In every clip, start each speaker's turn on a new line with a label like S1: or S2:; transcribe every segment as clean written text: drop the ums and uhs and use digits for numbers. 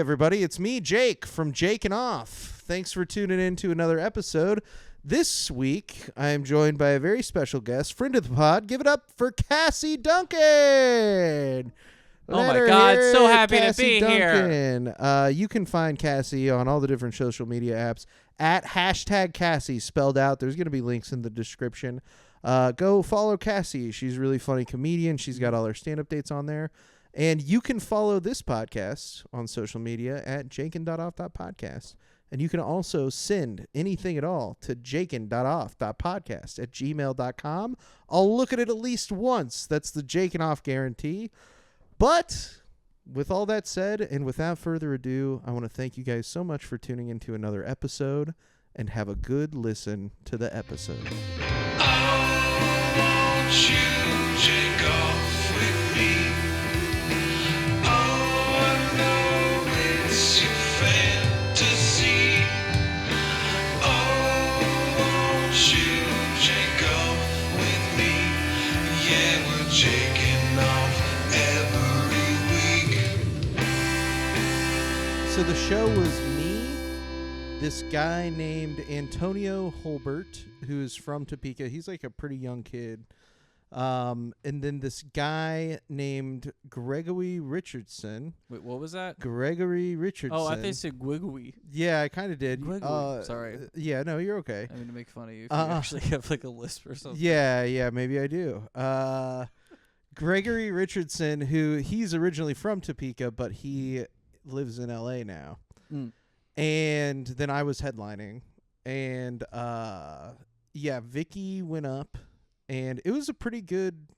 S1: everybody. It's me, Jake, from Jakin.Off. Thanks for tuning in to another episode. This week, I am joined by a very special guest, friend of the pod. Give it up for Cassie Duncan.
S2: Oh my God, so happy to be
S1: here. You can find Cassie on all the different social media apps at #Cassie spelled out. There's going to be links in the description. Go follow Cassie. She's a really funny comedian. She's got all her stand-up dates on there. And you can follow this podcast on social media at Jakin.Off.Podcast. And you can also send anything at all to Jakin.Off.Podcast at gmail.com. I'll look at it at least once. That's the Jakin.Off guarantee. But with all that said, and without further ado, I want to thank you guys so much for tuning into another episode, and have a good listen to the episode.
S3: Oh, won't you take off with me? Oh, I know it's your fantasy. Oh, won't you take off with me? Yeah, we're taking off every week.
S1: So the show was me, this guy named Antonio Holbert, who is from Topeka. He's like a pretty young kid. And then this guy named Gregory Richardson.
S2: Wait, what was that?
S1: Gregory Richardson.
S2: Oh, I think you said Gwigwy.
S1: Yeah, I kind of did.
S2: Sorry.
S1: Yeah, no, you're okay.
S2: I mean to make fun of you if you actually have like a lisp or something.
S1: Yeah, maybe I do. Gregory Richardson, who he's originally from Topeka, but he lives in LA now.
S2: Mm.
S1: And then I was headlining, and Vicky went up, and it was a pretty good,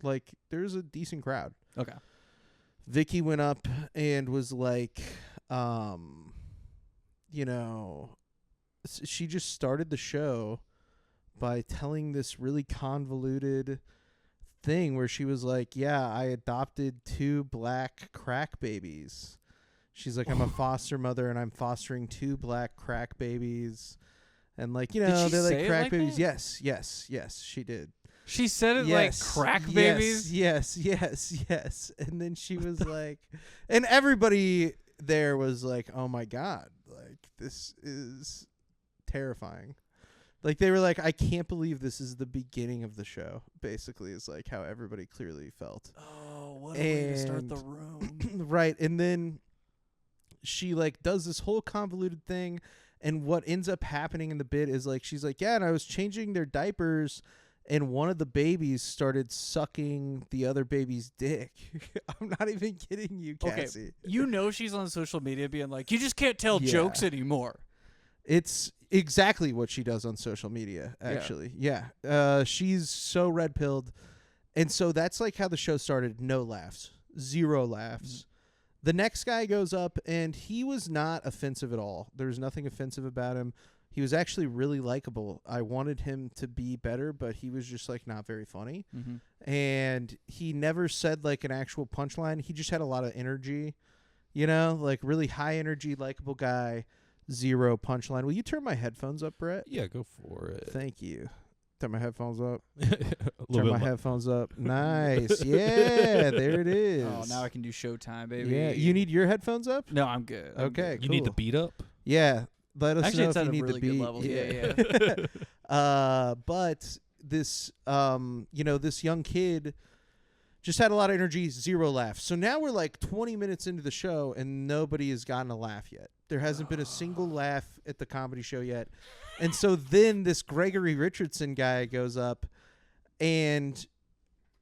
S1: like, there's a decent crowd.
S2: Okay.
S1: Vicky went up and was like, she just started the show by telling this really convoluted thing where she was like, yeah, I adopted 2 black crack babies. She's like, I'm a foster mother, and I'm fostering 2 black crack babies. And, like, they're like crack babies.
S2: That?
S1: Yes, she did.
S2: She said it like crack babies?
S1: Yes. And then she was like, and everybody there was like, oh, my God, like, this is terrifying. Like, they were like, I can't believe this is the beginning of the show, basically, is like how everybody clearly felt.
S2: Oh, what a way to start the room.
S1: Right. And then she like does this whole convoluted thing, and what ends up happening in the bit is like she's like, yeah, and I was changing their diapers, and one of the babies started sucking the other baby's dick. I'm not even kidding you, Cassie.
S2: Okay. She's on social media being like, you just can't tell jokes anymore.
S1: It's exactly what she does on social media, actually. Yeah. She's so red-pilled. And so that's like how the show started. No laughs. 0 laughs. Mm-hmm. The next guy goes up, and he was not offensive at all. There was nothing offensive about him. He was actually really likable. I wanted him to be better, but he was just like not very funny. Mm-hmm. And he never said like an actual punchline. He just had a lot of energy, like really high energy, likable guy. 0 punchline. Will you turn my headphones up, Brett?
S4: Yeah, go for it.
S1: Thank you. Turn my headphones up. Turn my headphones up. Nice. Yeah, there it is.
S2: Oh, now I can do Showtime, baby.
S1: Yeah. You need your headphones up?
S2: No, I'm good.
S1: Okay,
S4: You need the beat up?
S1: Yeah. Let us know if you need
S2: really
S1: the beat.
S2: Good level. Yeah.
S1: But this, this young kid just had a lot of energy, 0 laughs. So now we're like 20 minutes into the show, and nobody has gotten a laugh yet. There hasn't been a single laugh at the comedy show yet. And so then this Gregory Richardson guy goes up and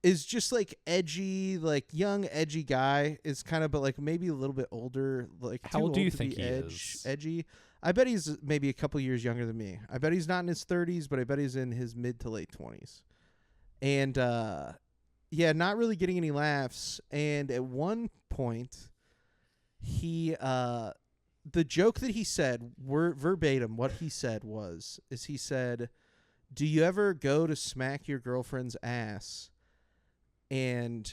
S1: is just like edgy, like young, edgy guy. Is kind of, but like maybe a little bit older. Like
S4: how old do you think he
S1: is?
S4: is?
S1: Edgy. I bet he's maybe a couple years younger than me. I bet he's not in his 30s, but I bet he's in his mid to late 20s. And not really getting any laughs. And at one point, he the joke that he said, verbatim, what he said is he said, do you ever go to smack your girlfriend's ass and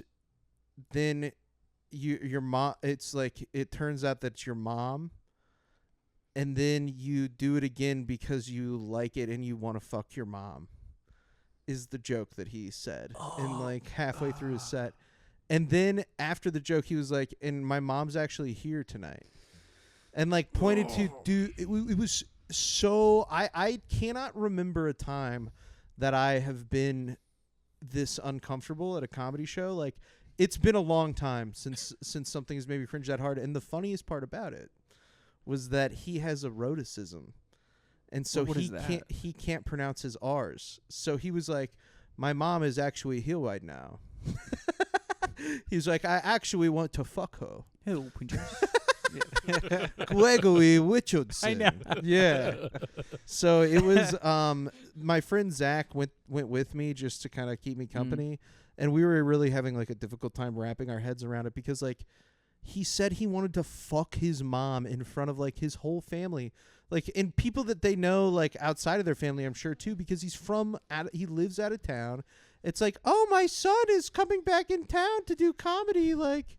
S1: then your mom, it's like, it turns out that it's your mom, and then you do it again because you like it and you want to fuck your mom, is the joke that he said. And like halfway through his set. And then after the joke, he was like, and my mom's actually here tonight. And like pointed to, dude, it was so, I cannot remember a time that I have been this uncomfortable at a comedy show. Like, it's been a long time since something has made me cringe that hard. And the funniest part about it was that he has eroticism. And so he can't pronounce his R's. So he was like, my mom is actually here right now. He's like, I actually want to fuck her.
S2: Hello, Pinterest.
S1: Gregory Richardson.
S2: I know.
S1: Yeah. So it was my friend Zach went with me just to kind of keep me company. And we were really having like a difficult time wrapping our heads around it because like he said he wanted to fuck his mom in front of like his whole family. Like, and people that they know like outside of their family, I'm sure too, because he lives out of town. It's like, oh, my son is coming back in town to do comedy. Like,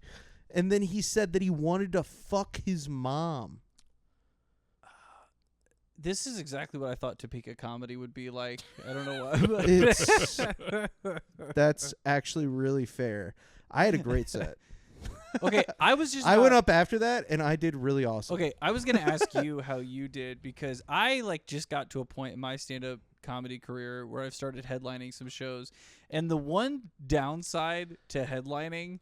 S1: and then he said that he wanted to fuck his mom.
S2: This is exactly what I thought Topeka comedy would be like. I don't know why.
S1: That's actually really fair. I had a great set.
S2: Okay, I
S1: went up after that, and I did really awesome.
S2: Okay, I was going to ask you how you did because I like just got to a point in my stand-up comedy career where I've started headlining some shows. And the one downside to headlining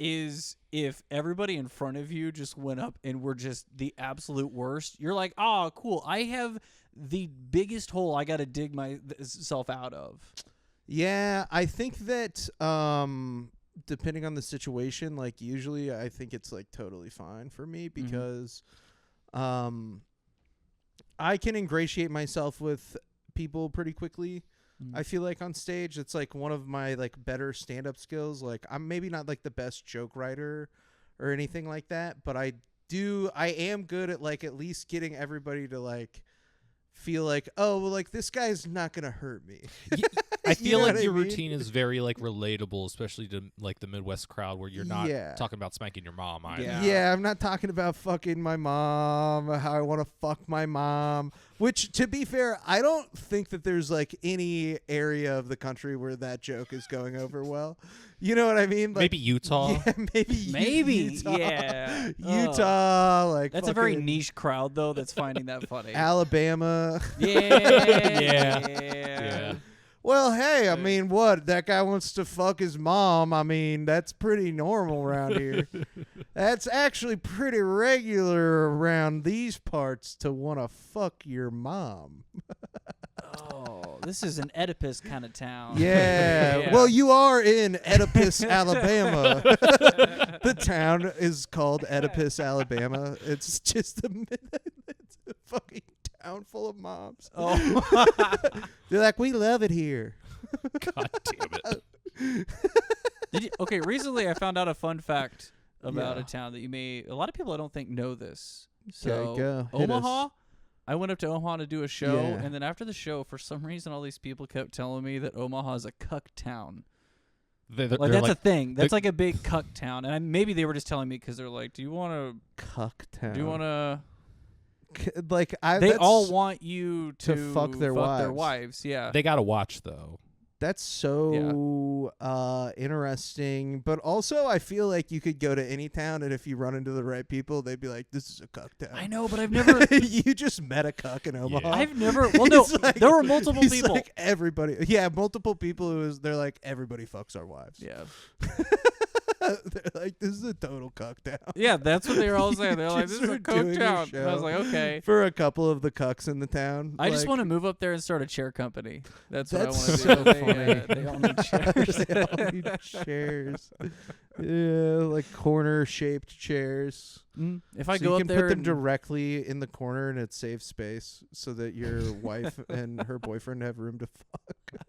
S2: is if everybody in front of you just went up and were just the absolute worst, you're like, oh, cool. I have the biggest hole I got to dig myself out of.
S1: Yeah, I think that depending on the situation, like usually I think it's like totally fine for me because I can ingratiate myself with people pretty quickly. I feel like on stage it's like one of my like better stand-up skills. Like I'm maybe not like the best joke writer or anything like that, but I am good at like at least getting everybody to like feel like, oh, well, like this guy's not gonna hurt me.
S4: I feel like your routine is very like relatable, especially to like the Midwest crowd where you're not talking about spanking your mom either.
S1: Yeah, I'm not talking about fucking my mom, how I want to fuck my mom, which to be fair, I don't think that there's like any area of the country where that joke is going over well. You know what I mean? Like,
S4: maybe Utah.
S1: Yeah, maybe
S2: Utah. Yeah.
S1: Utah, like
S2: that's a very niche crowd though that's finding that funny.
S1: Alabama.
S2: Yeah.
S1: Well, hey, I mean, what? That guy wants to fuck his mom. I mean, that's pretty normal around here. That's actually pretty regular around these parts to want to fuck your mom.
S2: Oh, this is an Oedipus kind of town.
S1: Yeah. Well, you are in Oedipus, Alabama. The town is called Oedipus, Alabama. It's just it's a fucking town full of moms.
S2: Oh.
S1: They're like, we love it here.
S4: God damn it.
S2: Okay, recently I found out a fun fact about a town that a lot of people I don't think know this. So
S1: go.
S2: Omaha, I went up to Omaha to do a show, and then after the show, for some reason, all these people kept telling me that Omaha is a cuck town. That's a thing. That's like a big cuck town, and maybe they were just telling me because they're like, "Do you want to
S1: cuck town?
S2: Do you want to?"
S1: Like
S2: they all want you
S1: to fuck their
S2: wives. Yeah,
S4: they gotta watch though.
S1: That's so interesting. But also, I feel like you could go to any town, and if you run into the right people, they'd be like, "This is a cuck town."
S2: I know, but I've never.
S1: You just met a cuck in Omaha.
S4: Yeah.
S2: I've never. Well, no,
S1: like,
S2: there were multiple people.
S1: Like everybody. Yeah, multiple people. They're like, everybody fucks our wives.
S2: Yeah.
S1: They're like, this is a total cuck town.
S2: Yeah, that's what they were all saying. They're like, this is a cuck town. And I was like, okay.
S1: For a couple of the cucks in the town.
S2: I just want to move up there and start a chair company. That's what I want to
S1: so
S2: do.
S1: Funny.
S2: They all need chairs.
S1: They all need chairs. Yeah, like corner-shaped chairs.
S2: If I
S1: so
S2: go
S1: you
S2: up
S1: can
S2: there
S1: put them directly in the corner and it saves space so that your wife and her boyfriend have room to fuck.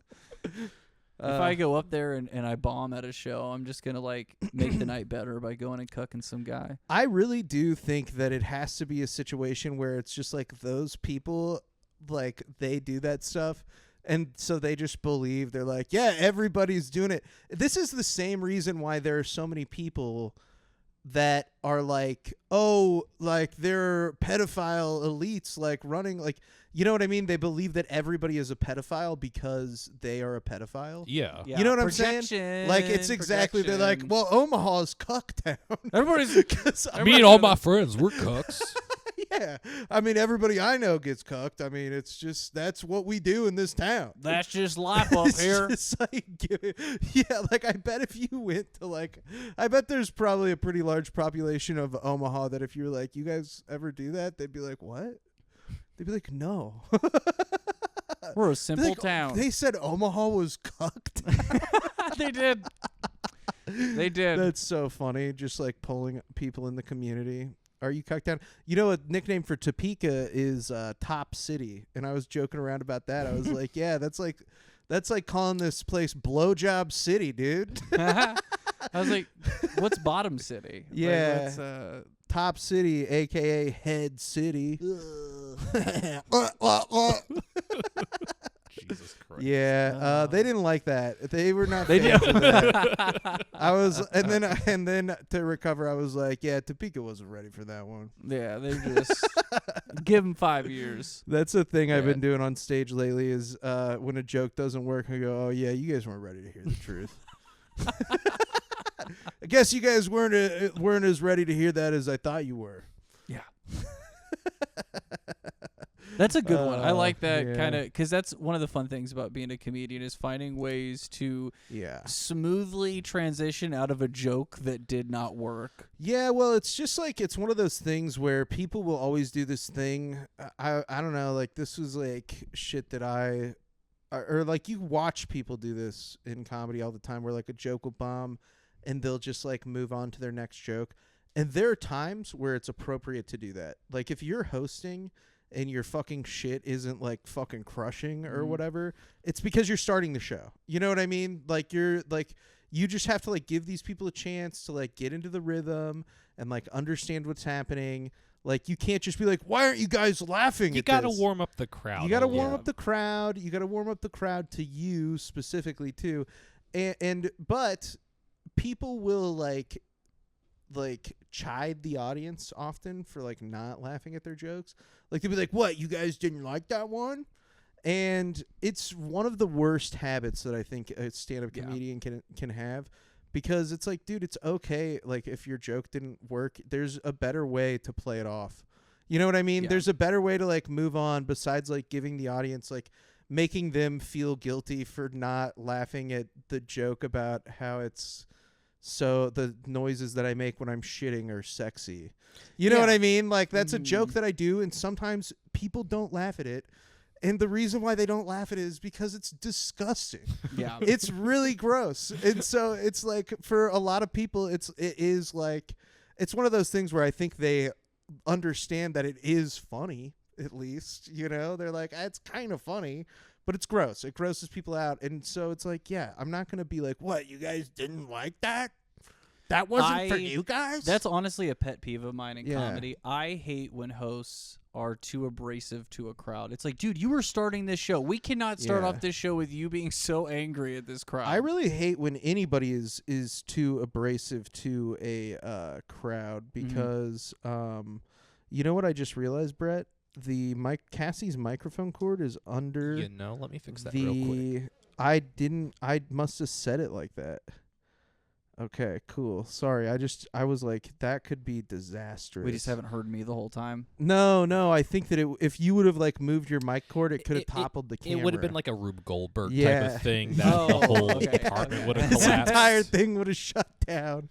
S2: If I go up there and I bomb at a show, I'm just going to like make the night better by going and cucking some guy.
S1: I really do think that it has to be a situation where it's just like those people, like they do that stuff. And so they just believe, they're like, yeah, everybody's doing it. This is the same reason why there are so many people that are like, oh, like they're pedophile elites, like running, like, you know what I mean? They believe that everybody is a pedophile because they are a pedophile.
S4: Yeah.
S1: You know what I'm saying? Like, it's exactly, they're like, well, Omaha's cuck town.
S2: Everybody's
S4: Me and all my friends, we're cucks.
S1: Yeah. I mean, everybody I know gets cucked. I mean, it's just, that's what we do in this town.
S2: That's just life up
S1: It's
S2: here.
S1: just like, yeah, like I bet if you went to like, I bet there's probably a pretty large population of Omaha that if you were like, you guys ever do that? They'd be like, what? They'd be like, no.
S2: We're a simple
S1: like,
S2: town.
S1: They said Omaha was cucked.
S2: They did. They did.
S1: That's so funny. Just like pulling people in the community. Are you cucked down? You know, a nickname for Topeka is Top City, and I was joking around about that. I was like, yeah, that's like calling this place Blowjob City, dude.
S2: I was like, what's Bottom City?
S1: Yeah.
S2: Like,
S1: Top City, a.k.a. Head City.
S4: Jesus Christ.
S1: Yeah, they didn't like that. They were not.
S2: They
S1: fans
S2: did.
S1: of that. I was, and then to recover, I was like, yeah, Topeka wasn't ready for that one.
S2: yeah, they just give them 5 years.
S1: That's the thing I've
S2: Yeah.
S1: been doing on stage lately is when a joke doesn't work, I go, oh yeah, you guys weren't ready to hear the truth. I guess you guys weren't as ready to hear that as I thought you were.
S2: Yeah. That's a good one. I like that
S1: yeah.
S2: kind of, because that's one of the fun things about being a comedian is finding ways to
S1: Yeah.
S2: smoothly transition out of a joke that did not work.
S1: Yeah, well, it's just like, it's one of those things where people will always do this thing. I don't know, like this was like shit that or like you watch people do this in comedy all the time where like a joke will bomb and they'll just like move on to their next joke. And there are times where it's appropriate to do that. Like if you're hosting and your fucking shit isn't like fucking crushing or whatever, it's because you're starting the show. You know what I mean? Like you're like, you just have to like give these people a chance to like get into the rhythm and like understand what's happening. Like you can't just be like, why aren't you guys laughing
S4: You
S1: at
S4: got to
S1: this?
S4: warm up the crowd.
S1: You got to
S4: a
S1: warm
S4: little.
S1: up the crowd. You got to warm up the crowd to you specifically too. But people will like chide the audience often for like not laughing at their jokes. Like they'll be like, what, you guys didn't like that one? And it's one of the worst habits that I think a stand-up comedian can have, because it's like, dude, it's okay. Like if your joke didn't work, there's a better way to play it off. You know what I mean?
S2: Yeah.
S1: There's a better way to like move on besides like giving the audience, like making them feel guilty for not laughing at the joke about how it's so the noises that I make when I'm shitting are sexy. You know what I mean? Like that's a joke that I do, and sometimes people don't laugh at it. And the reason why they don't laugh at it is because it's disgusting.
S2: Yeah.
S1: It's really gross. And so it's like for a lot of people it is like it's one of those things where I think they understand that it is funny, at least, you know? They're like, it's kind of funny, but it's gross. It grosses people out. And so it's like, yeah, I'm not going to be like, what, you guys didn't like that? That wasn't for you guys?
S2: That's honestly a pet peeve of mine in
S1: Yeah.
S2: comedy. I hate when hosts are too abrasive to a crowd. It's like, dude, you were starting this show. We cannot start off this show with you being so angry at this crowd.
S1: I really hate when anybody is too abrasive to a crowd, because you know what I just realized, Brett? Cassie's microphone cord is under
S4: let me fix that real quick.
S1: I must have said it like that. Okay, cool. Sorry, I was like, that could be disastrous.
S2: We just haven't heard me the whole time.
S1: No, I think that if you would have like moved your mic cord, it could have toppled the camera.
S4: It would have been like a Rube Goldberg
S1: Yeah.
S4: type of thing that the whole apartment would have
S1: this
S4: collapsed.
S1: entire thing would have shut down.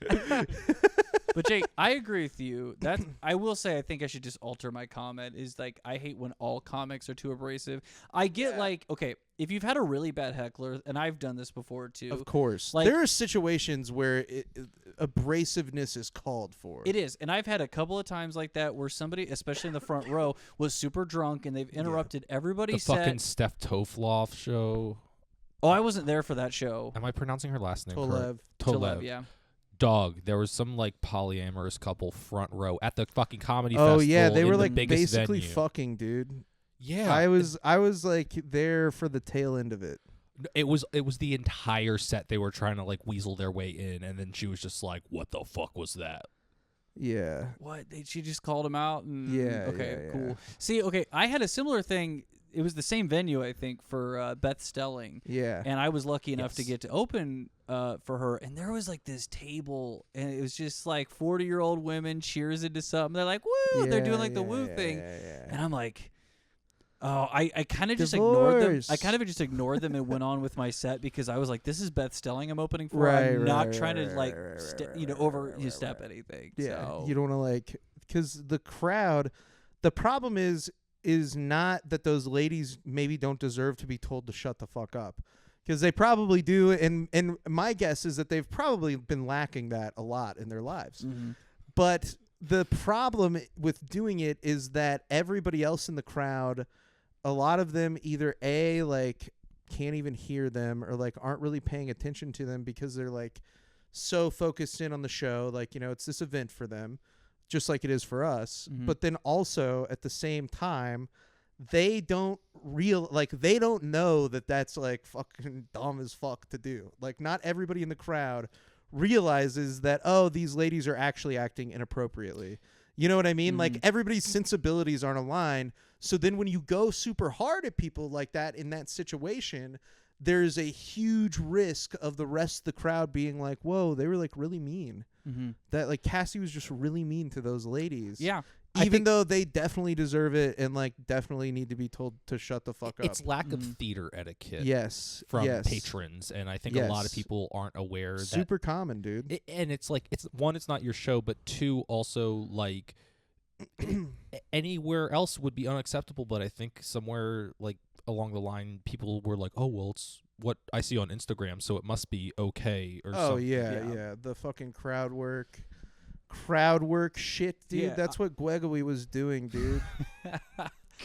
S2: But Jake, I agree with you. That I will say, I think I should just alter my comment. Is like, I hate when all comics are too abrasive. I get like, okay, if you've had a really bad heckler, and I've done this before too.
S1: Of course,
S2: like,
S1: there are situations where abrasiveness is called for.
S2: It is, and I've had a couple of times like that where somebody, especially in the front row, was super drunk and they've interrupted everybody's
S4: The
S2: set.
S4: fucking Steph Tofloff show.
S2: Oh, I wasn't there for that show.
S4: Am I pronouncing her last name
S1: Tolev.
S4: correct?
S2: Tolev, yeah.
S4: Dog, there was some like polyamorous couple front row at the fucking comedy
S1: Oh
S4: festival.
S1: yeah, they
S4: in
S1: were
S4: the
S1: like
S4: biggest
S1: basically
S4: venue.
S1: fucking, dude.
S4: Yeah,
S1: I was like there for the tail end of it.
S4: It was the entire set. They were trying to like weasel their way in, and then she was just like, "What the fuck was that?"
S1: Yeah.
S2: What? She just called him out? And,
S1: Yeah.
S2: Okay,
S1: yeah,
S2: cool.
S1: yeah.
S2: See, okay, I had a similar thing. It was the same venue, I think, for Beth Stelling.
S1: Yeah.
S2: And I was lucky enough to
S4: Yes.
S2: get to open for her. And there was like this table, and it was just like 40-year-old women cheers into something. They're like, woo! They're doing like the woo thing.
S1: Yeah.
S2: And I'm like, oh, I kind of just ignored them.
S1: Divorce.
S2: I kind of just ignored them and went on with my set because I was like, this is Beth Stelling I'm opening for.
S1: Right,
S2: I'm not
S1: right,
S2: trying to
S1: right,
S2: like,
S1: right,
S2: overstep anything.
S1: Yeah.
S2: So.
S1: You don't want to like, because the crowd, the problem is not that those ladies maybe don't deserve to be told to shut the fuck up, because they probably do, and my guess is that they've probably been lacking that a lot in their lives.
S2: Mm-hmm.
S1: But the problem with doing it is that everybody else in the crowd, a lot of them either like can't even hear them, or like aren't really paying attention to them because they're like so focused in on the show, like, you know, it's this event for them, just like it is for us.
S2: Mhm.
S1: But then also at the same time, they don't know that that's like fucking dumb as fuck to do. Like, not everybody in the crowd realizes that, oh, these ladies are actually acting inappropriately. You know what I mean?
S2: Mhm.
S1: Like, everybody's sensibilities aren't aligned. So then when you go super hard at people like that in that situation, there's a huge risk of the rest of the crowd being like, whoa, they were like really mean.
S2: Mm-hmm.
S1: That like Cassie was just really mean to those ladies.
S2: Yeah.
S1: Even though they definitely deserve it and like definitely need to be told to shut the fuck up.
S4: It's lack of theater etiquette.
S1: Yes.
S4: From
S1: yes.
S4: patrons, and I think a lot of
S1: Yes.
S4: people aren't aware
S1: Super common, dude.
S4: that. And it's like, it's one, it's not your show, but two, also like anywhere else would be unacceptable. But I think somewhere like along the line, people were like, oh well, it's what I see on Instagram, so it must be okay or
S1: Oh
S4: something.
S1: yeah. The fucking crowd work shit, dude.
S2: Yeah,
S1: That's what Gregory was doing, dude.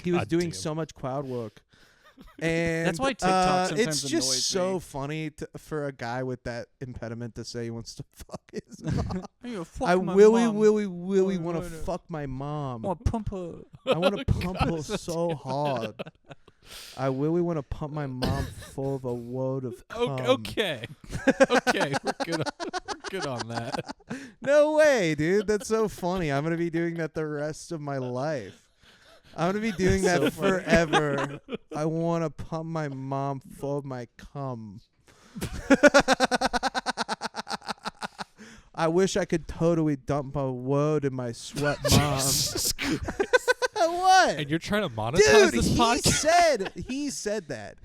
S1: He was
S4: God
S1: doing
S4: damn.
S1: so much crowd work. And
S2: That's why TikTok sometimes
S1: it's just
S2: annoys
S1: so
S2: me.
S1: funny for a guy with that impediment to say he wants to fuck his mom.
S2: Fuck
S1: I
S2: my
S1: willy
S2: mom.
S1: want to fuck my mom.
S2: I want to pump her.
S1: I want to pump her so hard. I really want to pump my mom full of a load of cum.
S4: Okay. Okay, we're good on that.
S1: No way, dude. That's so funny. I'm going to be doing that the rest of my life. I'm going to be doing that forever. I want to pump my mom full of my cum. I wish I could totally dump a load in my sweat mom. What?
S4: And you're trying to monetize
S1: Dude,
S4: this podcast?
S1: he said that.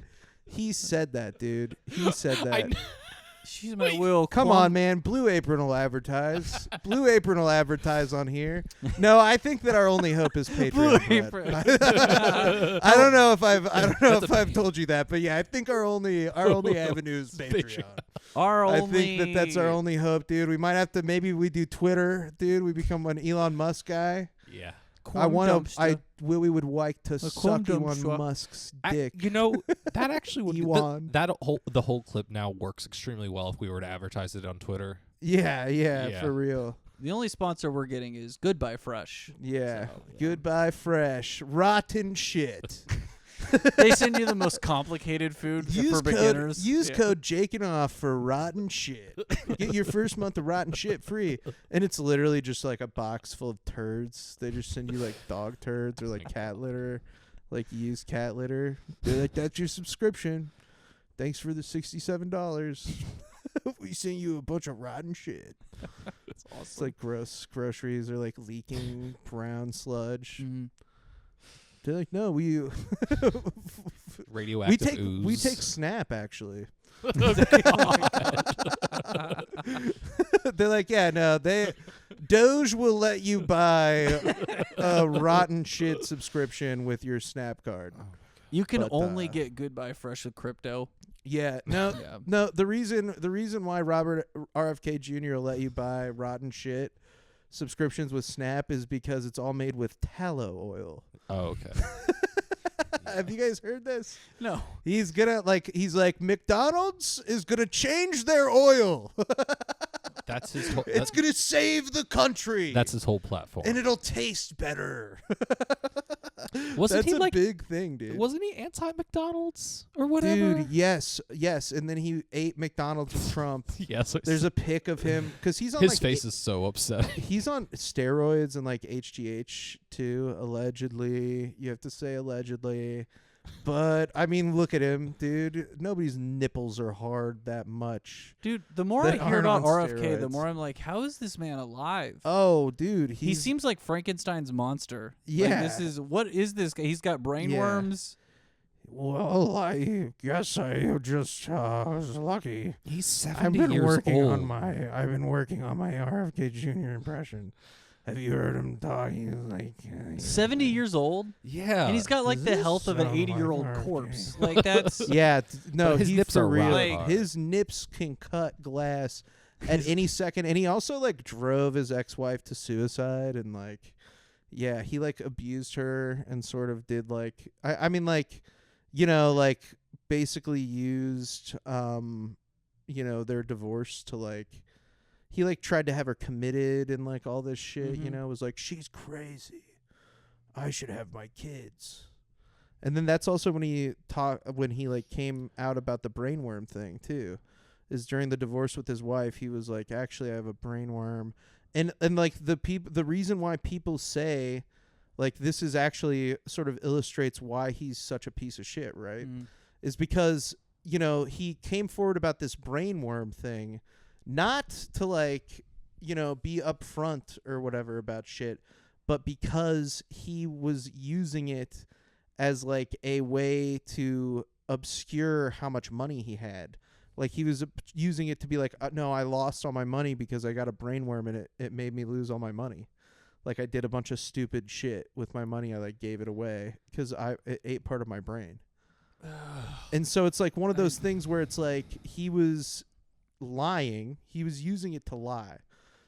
S1: He said that, dude. He said that.
S2: She's my will.
S1: Come on, man. Blue Apron will advertise. Blue Apron will advertise on here. No, I think that our only hope is Patreon.
S2: Blue
S1: Brett.
S2: Apron.
S1: I don't know if I've told you that, but yeah, I think our only avenue is Patreon.
S2: I
S1: I think that's our only hope, dude. We might have to, maybe we do Twitter, dude. We become an Elon Musk guy.
S4: Yeah.
S1: We would like to suck Elon
S2: dumpster.
S1: Musk's dick.
S4: That actually would
S1: Elon.
S4: the whole clip now works extremely well if we were to advertise it on Twitter.
S1: Yeah, for real.
S2: The only sponsor we're getting is Goodbye Fresh.
S1: Yeah.
S2: So, yeah.
S1: Goodbye Fresh. Rotten shit.
S2: They send you the most complicated food for beginners.
S1: Use code Jakin.Off for rotten shit. Get your first month of rotten shit free. And it's literally just like a box full of turds. They just send you like dog turds or like cat litter, like used cat litter. They're like, that's your subscription. Thanks for the $67. We sent you a bunch of rotten shit.
S2: That's awesome.
S1: It's like gross groceries are like leaking brown sludge.
S2: Mm-hmm.
S1: They're like, no, we
S4: Radioactive ooze.
S1: we take Snap actually. They're like, yeah, no, Doge will let you buy a rotten shit subscription with your Snap card.
S2: You can
S1: But,
S2: only get Goodbye Fresh with crypto.
S1: Yeah, no,
S2: Yeah.
S1: no. The reason why Robert RFK Jr. will let you buy rotten shit subscriptions with Snap is because it's all made with tallow oil.
S4: Oh, okay.
S1: Have you guys heard this?
S2: No.
S1: He's like McDonald's is gonna change their oil.
S4: That's his whole.
S1: It's gonna save the country.
S4: That's his whole platform.
S1: and it'll taste better.
S4: Wasn't
S1: That's
S4: he
S1: a
S4: like?
S1: big thing, dude.
S4: Wasn't he anti-McDonald's or whatever?
S1: Dude, yes. And then he ate McDonald's with Trump.
S4: Yes.
S1: There's a pic of him because he's on
S4: His
S1: like
S4: face is so upsetting.
S1: he's on steroids and like HGH too, allegedly. You have to say allegedly. But I mean, look at him, dude. Nobody's nipples are hard that much.
S2: Dude, the more
S1: That
S2: I hear
S1: aren't
S2: about
S1: on
S2: RFK, the
S1: steroids.
S2: more I'm like, how is this man alive?
S1: Oh, dude,
S2: He seems like Frankenstein's monster.
S1: Yeah.
S2: Like, what is this guy? He's got brain
S1: Yeah.
S2: worms.
S1: Well, I guess I just was lucky.
S4: He's 70
S1: I've been
S4: years
S1: working
S4: old.
S1: on my RFK Jr. impression. Have you heard him talk? He's like
S2: 70 years old,
S4: Yeah.
S2: and he's got like
S1: does
S2: the
S1: this
S2: health of an
S1: sound like
S2: 80-year-old
S1: RFK?
S2: corpse. Like that's
S1: Yeah, no,
S4: But his
S1: he's
S4: nips
S1: for
S4: are
S1: real.
S4: rock
S2: Like,
S4: hard.
S1: His nips can cut glass at any second, and he also like drove his ex-wife to suicide, and like, yeah, he like abused her and sort of did like, I mean like, you know, like basically used, you know, their divorce to like. He like tried to have her committed and like all this shit, you
S2: Mhm.
S1: know, was like, she's crazy. I should have my kids. And then that's also when he like came out about the brainworm thing too. Is during the divorce with his wife, he was like, actually I have a brainworm. And like the reason why people say like this is actually sort of illustrates why he's such a piece of shit, right?
S2: Mm.
S1: Is because, you know, he came forward about this brainworm thing. Not to like, you know, be upfront or whatever about shit, but because he was using it as like a way to obscure how much money he had. Like he was using it to be like, no, I lost all my money because I got a brainworm and it made me lose all my money. Like I did a bunch of stupid shit with my money. I like gave it away because it ate part of my brain. And so it's like one of those things where it's like he was lying. He was using it to lie.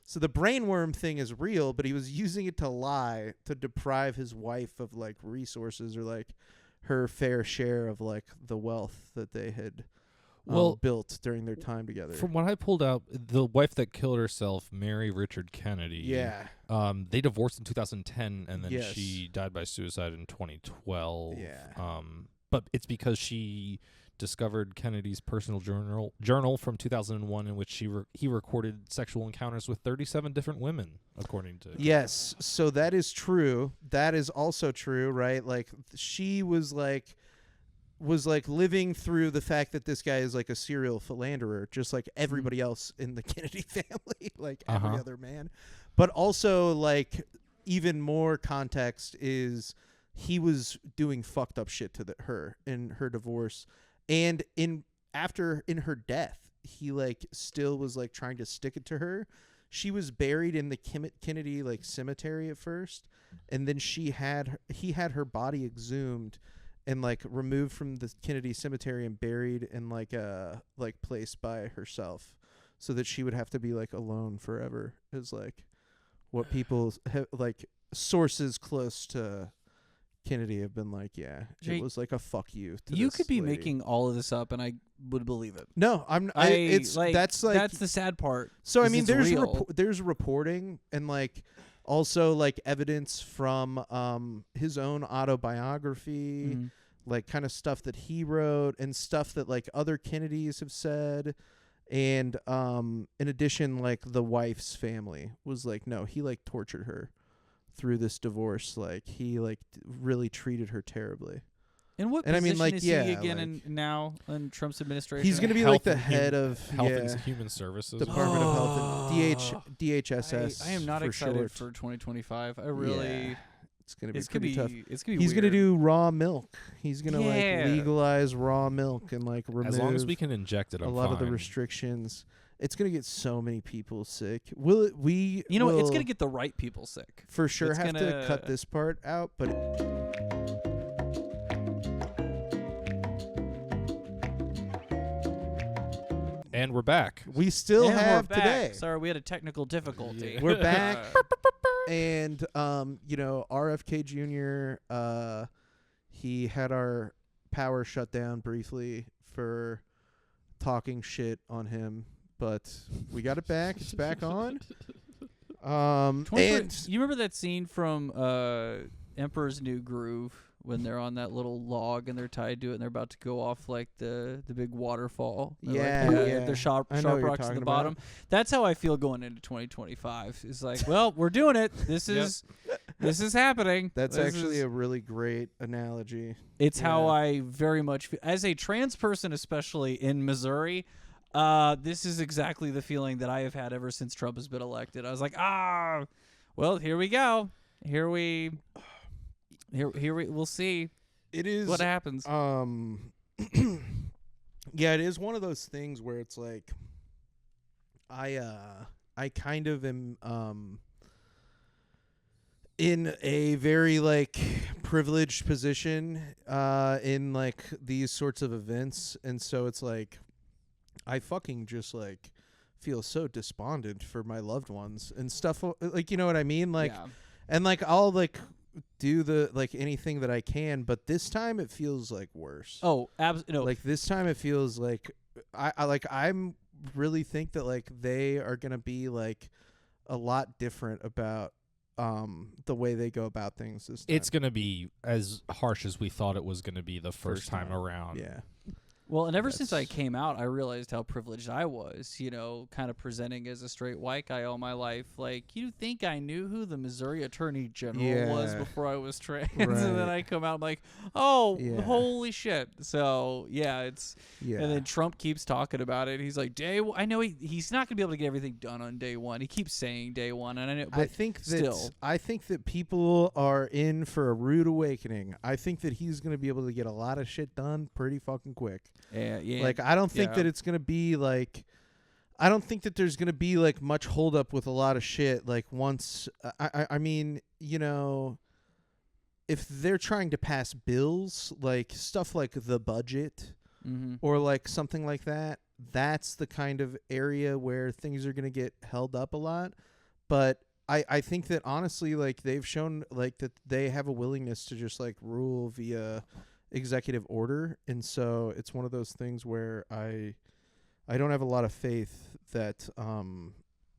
S1: So the brainworm thing is real, but he was using it to lie to deprive his wife of like resources or like her fair share of like the wealth that they had built during their time together.
S4: From what I pulled out, the wife that killed herself, Mary Richard Kennedy.
S1: Yeah.
S4: They divorced in 2010, and then
S1: Yes.
S4: she died by suicide in 2012.
S1: Yeah.
S4: But it's because she discovered Kennedy's personal journal from 2001, in which he recorded sexual encounters with 37 different women, according to.
S1: Yes, so that is true. That is also true, right? Like she was like living through the fact that this guy is like a serial philanderer, just like everybody else in the Kennedy family, like every other man. But also like even more context is he was doing fucked up shit to her in her divorce. And in her death, he like still was like trying to stick it to her. She was buried in the Kennedy like cemetery at first, and then he had her body exhumed and like removed from the Kennedy cemetery and buried in like a like place by herself, so that she would have to be like alone forever. Is like what people like sources close to Kennedy have been like, yeah,
S2: Jake,
S1: it was like a fuck you. To
S2: You
S1: this
S2: could be
S1: lady.
S2: making all of this up, and I would believe it.
S1: No, that's
S2: the sad part.
S1: So I
S2: is
S1: mean,
S2: it's
S1: there's
S2: real.
S1: there's reporting and like also like evidence from his own autobiography,
S2: Mhm.
S1: like kind of stuff that he wrote and stuff that like other Kennedys have said. And in addition, like the wife's family was like, no, he like tortured her through this divorce. Like he like really treated her terribly.
S2: And what
S1: And I
S2: position
S1: mean, like,
S2: is
S1: yeah,
S2: he again
S1: like-
S2: now in Trump's administration?
S1: He's gonna be
S4: Health
S1: like the
S4: and
S1: head
S4: Hum-
S1: of
S4: Health
S1: yeah,
S4: and Human Services.
S1: Department of Health and DHSS.
S2: I am not
S1: for
S2: excited
S1: short.
S2: for 2025. I really.
S1: Yeah, it's gonna be
S2: It's gonna
S1: pretty
S2: be.
S1: tough.
S2: It's gonna be.
S1: He's
S2: weird.
S1: gonna do raw milk. He's gonna
S2: Yeah.
S1: like legalize raw milk and like remove
S4: As long as we can inject it,
S1: a
S4: I'm
S1: lot of the
S4: fine.
S1: restrictions. It's gonna get so many people sick. Will it?
S2: You know, it's gonna get the right people sick.
S1: for sure
S2: it's
S1: have to
S2: gonna-
S1: cut this part out, but.
S4: And we're back.
S1: We still
S2: And we're
S1: have
S2: back.
S1: today.
S2: Sorry, we had a technical difficulty.
S1: We're back. And you know, RFK Jr. He had our power shut down briefly for talking shit on him, but we got it back. It's back on. And
S2: You remember that scene from Emperor's New Groove when they're on that little log and they're tied to it and they're about to go off like the big waterfall.
S1: Yeah.
S2: They're sharp
S1: I know what you're
S2: rocks at the
S1: talking
S2: bottom.
S1: about.
S2: That's how I feel going into 2025. It's like, well, we're doing it. This is happening.
S1: That's
S2: This
S1: actually
S2: is-
S1: a really great analogy.
S2: It's how
S1: Yeah.
S2: I very much feel. As a trans person, especially in Missouri, this is exactly the feeling that I have had ever since Trump has been elected. I was like, well, here we go. We'll see
S1: It is
S2: what happens.
S1: Yeah, it is one of those things where it's like I kind of am in a very like privileged position in like these sorts of events, and so it's like I fucking just like feel so despondent for my loved ones and stuff, like, you know what I mean, like,
S2: Yeah.
S1: and like I'll like do the like anything that I can, but this time it feels like worse.
S2: Oh, no.
S1: Like this time it feels like I'm really think that like they are gonna be like a lot different about the way they go about things this time.
S4: It's going to be as harsh as we thought it was going to be the first time around.
S1: Yeah.
S2: Well, and ever since I
S1: That's-
S2: came out, I realized how privileged I was, you know, kind of presenting as a straight white guy all my life. Like, you think I knew who the Missouri Attorney General was
S1: Yeah.
S2: before I was trans? And then
S1: Right.
S2: I come out I'm like, oh,
S1: Yeah.
S2: holy shit. So, yeah, it's...
S1: Yeah.
S2: And then Trump keeps talking about it. He's like, I know he's not going to be able to get everything done on day one. He keeps saying day one. And I know, but
S1: I think that
S2: still.
S1: I think that people are in for a rude awakening. I think that he's going to be able to get a lot of shit done pretty fucking quick.
S2: Yeah.
S1: Like I don't think
S2: yeah.
S1: that it's going to be like I don't think that there's going to be like much hold up with a lot of shit like once I mean, you know, if they're trying to pass bills, like stuff like the budget
S2: Mm-hmm.
S1: or like something like that, that's the kind of area where things are going to get held up a lot. But I think that honestly, like they've shown like that they have a willingness to just like rule via executive order, and so it's one of those things where I don't have a lot of faith that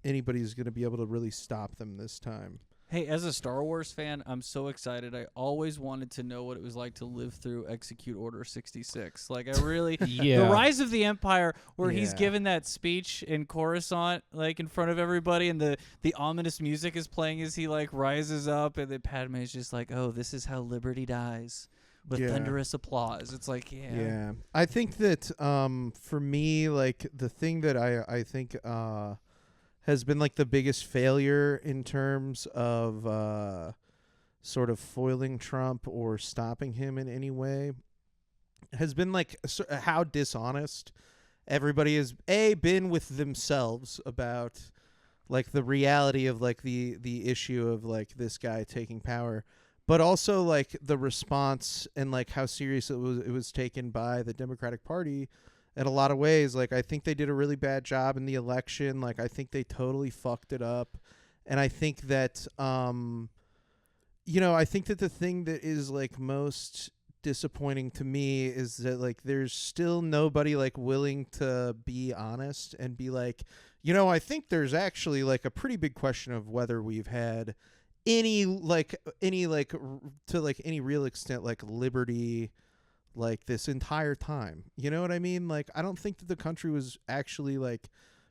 S1: anybody's going to be able to really stop them this time.
S2: Hey, as a Star Wars fan, I'm so excited. I always wanted to know what it was like to live through Execute Order 66. Like, I really...
S4: Yeah.
S2: The Rise of the Empire, where he's
S1: Yeah.
S2: given that speech in Coruscant, like, in front of everybody, and the ominous music is playing as he, like, rises up, and then Padme's just like, oh, this is how liberty dies. With
S1: Yeah.
S2: thunderous applause. It's like,
S1: Yeah. I think that for me, like the thing that I think has been like the biggest failure in terms of sort of foiling Trump or stopping him in any way has been like how dishonest everybody has been with themselves about like the reality of like the issue of like this guy taking power, but also like the response and like how serious it was taken by the Democratic Party in a lot of ways. Like I think they did a really bad job in the election. Like I think they totally fucked it up. And I think that you know, I think that the thing that is like most disappointing to me is that like there's still nobody like willing to be honest and be like, you know, I think there's actually like a pretty big question of whether we've had any to like any real extent like liberty like this entire time. You know what I mean? Like I don't think that the country was actually like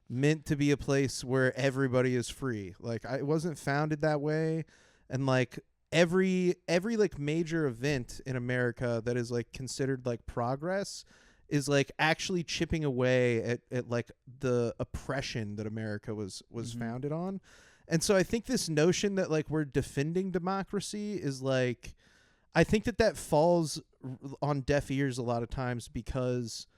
S1: meant to be a place where everybody is free. Like it wasn't founded that way. And like every like major event in America that is like considered like progress is like actually chipping away at like the oppression that America was founded on. And so I think this notion that like we're defending democracy is like, I think that falls on deaf ears a lot of times because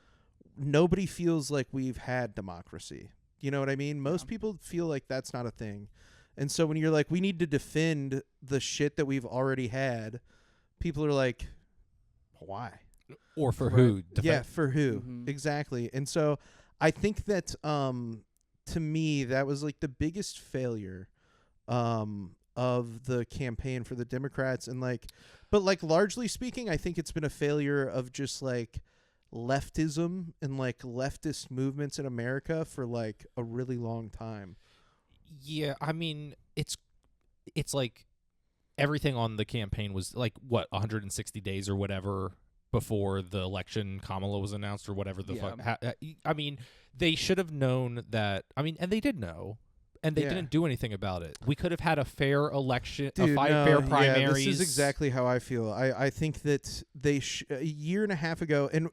S1: nobody feels like we've had democracy. You know what I mean? Most people feel like that's not a thing. And so when you're like, we need to defend the shit that we've already had, people are like, why?
S4: Or for
S1: Right.
S4: who?
S1: Yeah, for who?
S2: Mhm.
S1: Exactly. And so I think that to me that was like the biggest failure of the campaign for the Democrats, and like but like largely speaking I think it's been a failure of just like leftism and like leftist movements in America for like a really long time.
S4: Yeah, I mean, it's like everything on the campaign was like, what, 160 days or whatever before the election, Kamala was announced or whatever the fuck. I mean, they should have known that. I mean, and they did know. And they didn't do anything about it. We could have had a fair election, fair primaries.
S1: Yeah, this is exactly how I feel. I think that they a year and a half ago, and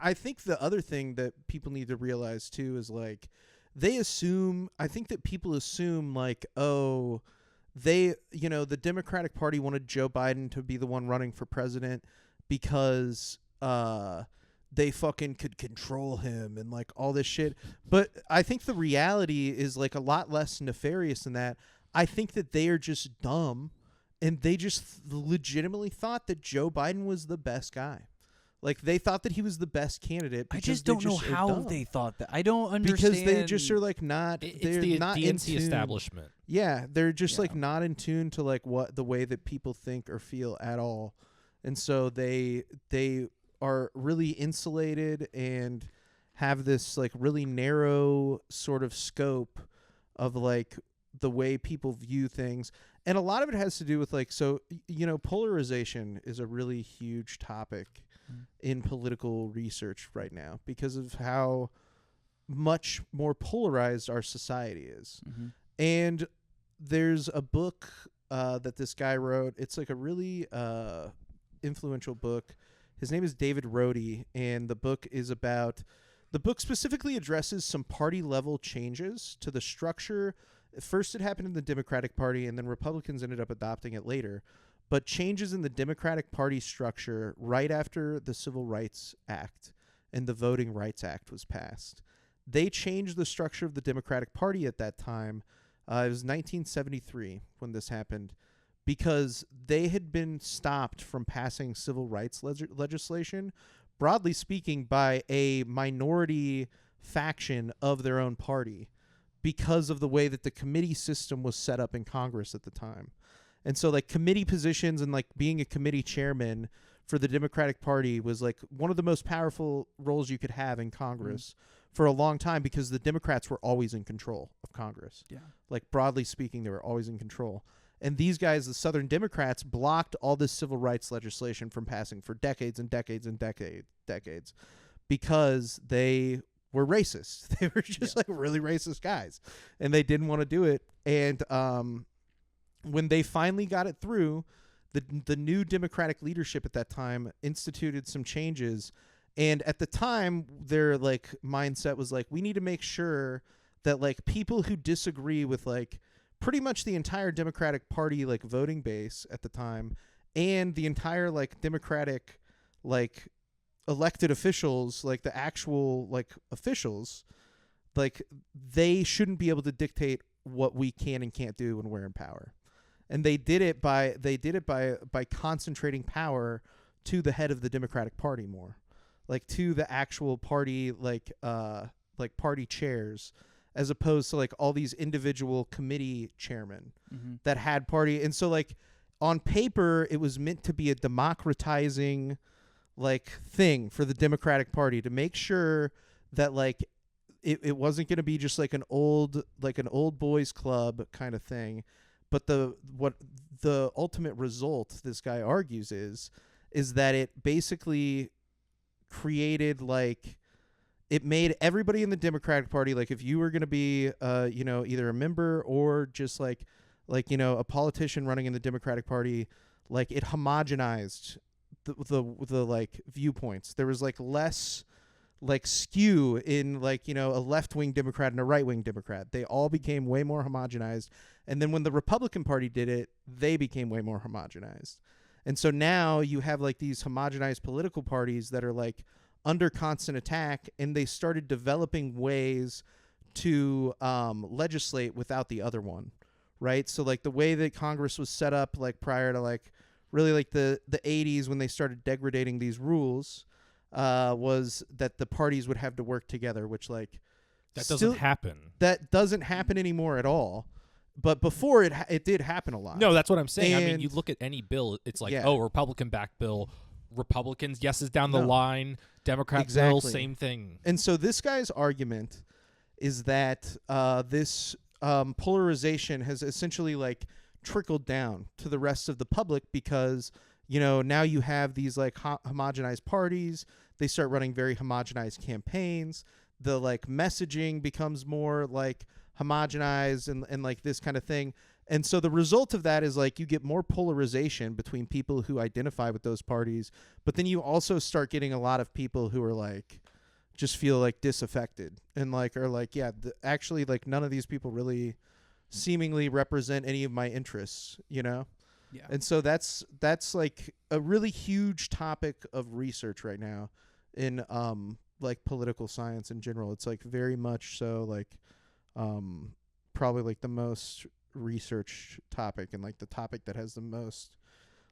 S1: I think the other thing that people need to realize too is like I think that people assume like, oh, the Democratic Party wanted Joe Biden to be the one running for president because they fucking could control him and like all this shit. But I think the reality is like a lot less nefarious than that. I think that they are just dumb and they just legitimately thought that Joe Biden was the best guy. Like they thought that he was the best candidate.
S2: I just don't know how they thought that. I don't understand.
S1: Because they just are like not. They're not in
S4: DNC
S1: tune.
S4: establishment.
S1: Yeah, they're just like not in tune to like what the way that people think or feel at all, and so they are really insulated and have this like really narrow sort of scope of like the way people view things. And a lot of it has to do with like, so, polarization is a really huge topic in political research right now because of how much more polarized our society is. And there's a book that this guy wrote. It's like a really influential book. His name is David Rhodey, and the book specifically addresses some party-level changes to the structure. First, it happened in the Democratic Party, and then Republicans ended up adopting it later. But changes in the Democratic Party structure right after the Civil Rights Act and the Voting Rights Act was passed. They changed the structure of the Democratic Party at that time. It was 1973 when this happened, because they had been stopped from passing civil rights legislation, broadly speaking, by a minority faction of their own party because of the way that the committee system was set up in Congress at the time. And so like committee positions and like being a committee chairman for the Democratic Party was like one of the most powerful roles you could have in Congress for a long time because the Democrats were always in control of Congress. Yeah. Like broadly speaking, they were always in control. And these guys, the Southern Democrats, blocked all this civil rights legislation from passing for decades and decades and decades because they were racist. They were just like really racist guys, and they didn't want to do it. And when they finally got it through, the new Democratic leadership at that time instituted some changes. And at the time, their like mindset was like, we need to make sure that like people who disagree with like pretty much the entire Democratic Party like voting base at the time and the entire like Democratic like elected officials, like the actual like officials, like they shouldn't be able to dictate what we can and can't do when we're in power. And they did it by concentrating power to the head of the Democratic Party more, like to the actual party like party chairs, as opposed to like all these individual committee chairmen that had party. And so like on paper, it was meant to be a democratizing like thing for the Democratic Party to make sure that like it wasn't going to be just like an old boys club kind of thing. But the ultimate result, this guy argues, is that it basically created like, it made everybody in the Democratic Party, like if you were going to be, either a member or just like a politician running in the Democratic Party, like it homogenized the like viewpoints. There was like less like skew in like, a left-wing Democrat and a right-wing Democrat. They all became way more homogenized. And then when the Republican Party did it, they became way more homogenized. And so now you have like these homogenized political parties that are like under constant attack, and they started developing ways to legislate without the other one, right? So like the way that Congress was set up like prior to like really like the 80s when they started degrading these rules was that the parties would have to work together, which like
S4: that doesn't happen.
S1: That doesn't happen anymore at all. But before it did happen a lot.
S4: No, that's what I'm saying. I mean, you look at any bill, it's like, Republican-backed bill, Republicans, yeses down the line, Democrat bill, same thing.
S1: And so this guy's argument is that this polarization has essentially like trickled down to the rest of the public because, you know, now you have these like homogenized parties. They start running very homogenized campaigns. The like messaging becomes more like homogenized and like this kind of thing. And so the result of that is like you get more polarization between people who identify with those parties, but then you also start getting a lot of people who are like just feel like disaffected and like are like, yeah, actually like none of these people really seemingly represent any of my interests, you know?
S2: Yeah.
S1: And so that's like a really huge topic of research right now in like political science in general. It's like very much so like probably like the most research topic and like the topic that has the most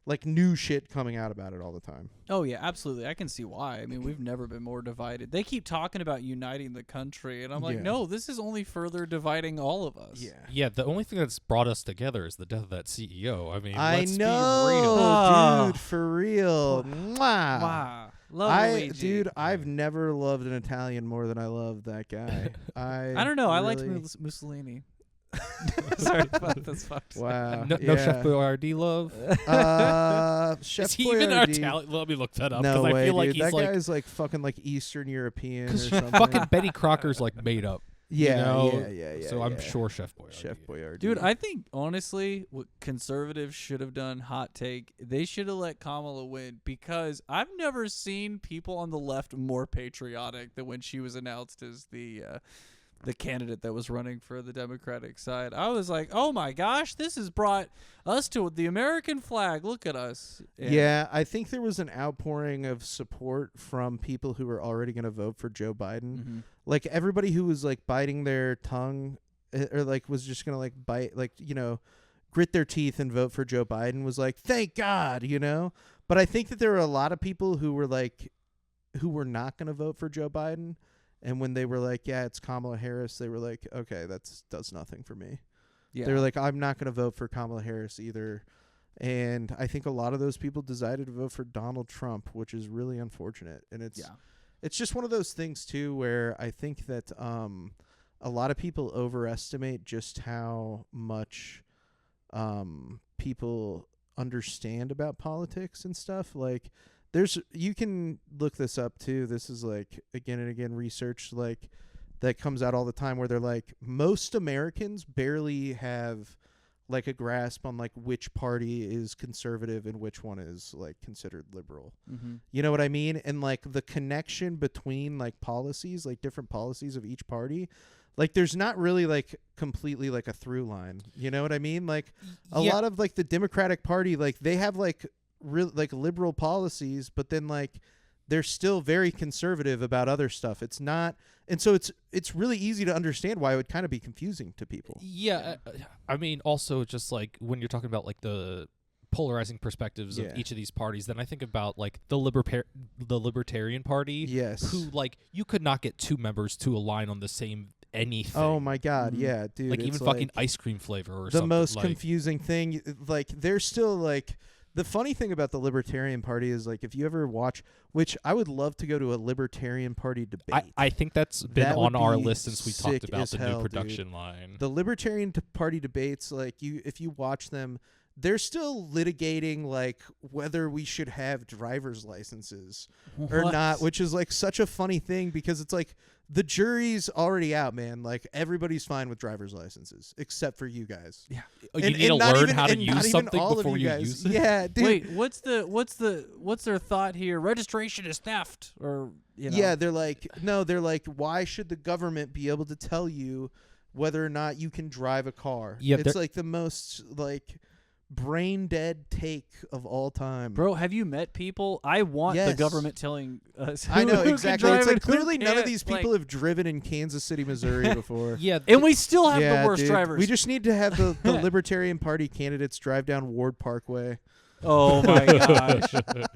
S1: like new shit coming out about it all the time.
S2: Oh yeah, absolutely. I can see why. I mean, we've never been more divided. They keep talking about uniting the country, and I'm like, no, this is only further dividing all of us.
S4: Yeah. The only thing that's brought us together is the death of that CEO. I mean,
S1: I
S4: let's
S1: know,
S4: be real.
S1: dude, for real. Mwah.
S2: Wow. Love Luigi.
S1: Dude, I've never loved an Italian more than I love that guy.
S2: I don't know. I liked
S1: really-
S2: Mussolini. Sorry, that's fucked.
S1: Wow.
S4: No Chef Boyardee love.
S1: Chef
S4: Is he even
S1: Boyardee.
S4: Italian? Let me look that up.
S1: No
S4: I
S1: way,
S4: feel like
S1: dude.
S4: he's
S1: That
S4: like,
S1: guy's like fucking like Eastern European or
S4: because
S1: something.
S4: fucking Betty Crocker's like made up.
S1: yeah,
S4: you know?
S1: yeah.
S4: So I'm sure Chef Boyardee.
S1: Chef Boyardee.
S2: Dude, I think honestly, what conservatives should have done, hot take, they should have let Kamala win, because I've never seen people on the left more patriotic than when she was announced as the candidate that was running for the Democratic side. I was like, oh my gosh, this has brought us to the American flag. Look at us. And
S1: Yeah, I think there was an outpouring of support from people who were already going to vote for Joe Biden.
S2: Mhm.
S1: Like everybody who was like biting their tongue or like was just going to like bite, like, you know, grit their teeth and vote for Joe Biden was like, thank God, you know? But I think that there were a lot of people who were like, who were not going to vote for Joe Biden. And when they were like, yeah, it's Kamala Harris, they were like, okay, does nothing for me.
S2: Yeah.
S1: They were like, I'm not going to vote for Kamala Harris either. And I think a lot of those people decided to vote for Donald Trump, which is really unfortunate. And it's just one of those things, too, where I think that a lot of people overestimate just how much people understand about politics and stuff. Like, you can look this up too. This is like again and again research like that comes out all the time where they're like most Americans barely have like a grasp on like which party is conservative and which one is like considered liberal.
S2: Mm-hmm.
S1: You know what I mean? And like the connection between like policies, like different policies of each party, like there's not really like completely like a through line. You know what I mean? Like a lot of like the Democratic Party, like they have like real like liberal policies, but then like they're still very conservative about other stuff. It's not, and so it's really easy to understand why it would kind of be confusing to people.
S4: Yeah, I mean, also just like when you're talking about like the polarizing perspectives of each of these parties, then I think about like the Libertarian Party.
S1: Yes,
S4: who like you could not get two members to align on the same anything.
S1: Oh my God, yeah, dude.
S4: Like
S1: it's
S4: even fucking ice cream flavor or
S1: the
S4: something.
S1: most
S4: like,
S1: confusing thing. Like they're still like. The funny thing about the Libertarian Party is, like, if you ever watch, which I would love to go to a Libertarian Party debate.
S4: I think that's been
S1: That
S4: on
S1: would
S4: our
S1: be
S4: list since we talked
S1: sick
S4: about
S1: as
S4: the
S1: hell,
S4: new
S1: dude.
S4: production line.
S1: The Libertarian Party debates, like, if you watch them, they're still litigating, like, whether we should have driver's licenses or not, which is, like, such a funny thing because it's, like, the jury's already out, man. Like, everybody's fine with driver's licenses except for you guys.
S2: Yeah.
S4: You need to learn how to use something
S1: all
S4: before
S1: of
S4: you
S1: guys.
S4: use it.
S1: Yeah, dude.
S2: Wait, what's their thought here? Registration is theft, or you know?
S1: Yeah, they're like, why should the government be able to tell you whether or not you can drive a car?
S4: Yeah,
S1: it's like the most like brain dead take of all time.
S2: Bro, have you met people? I want the
S1: Yes.
S2: government telling us.
S1: I know
S2: who can
S1: exactly.
S2: drive
S1: It's
S2: and
S1: like
S2: who
S1: clearly none of
S2: can't.
S1: these people
S2: Like,
S1: have driven in Kansas City, Missouri before.
S4: Yeah,
S2: and we still have
S1: Yeah,
S2: the worst
S1: dude.
S2: drivers.
S1: We just need to have the Libertarian Party candidates drive down Ward Parkway.
S2: Oh my gosh.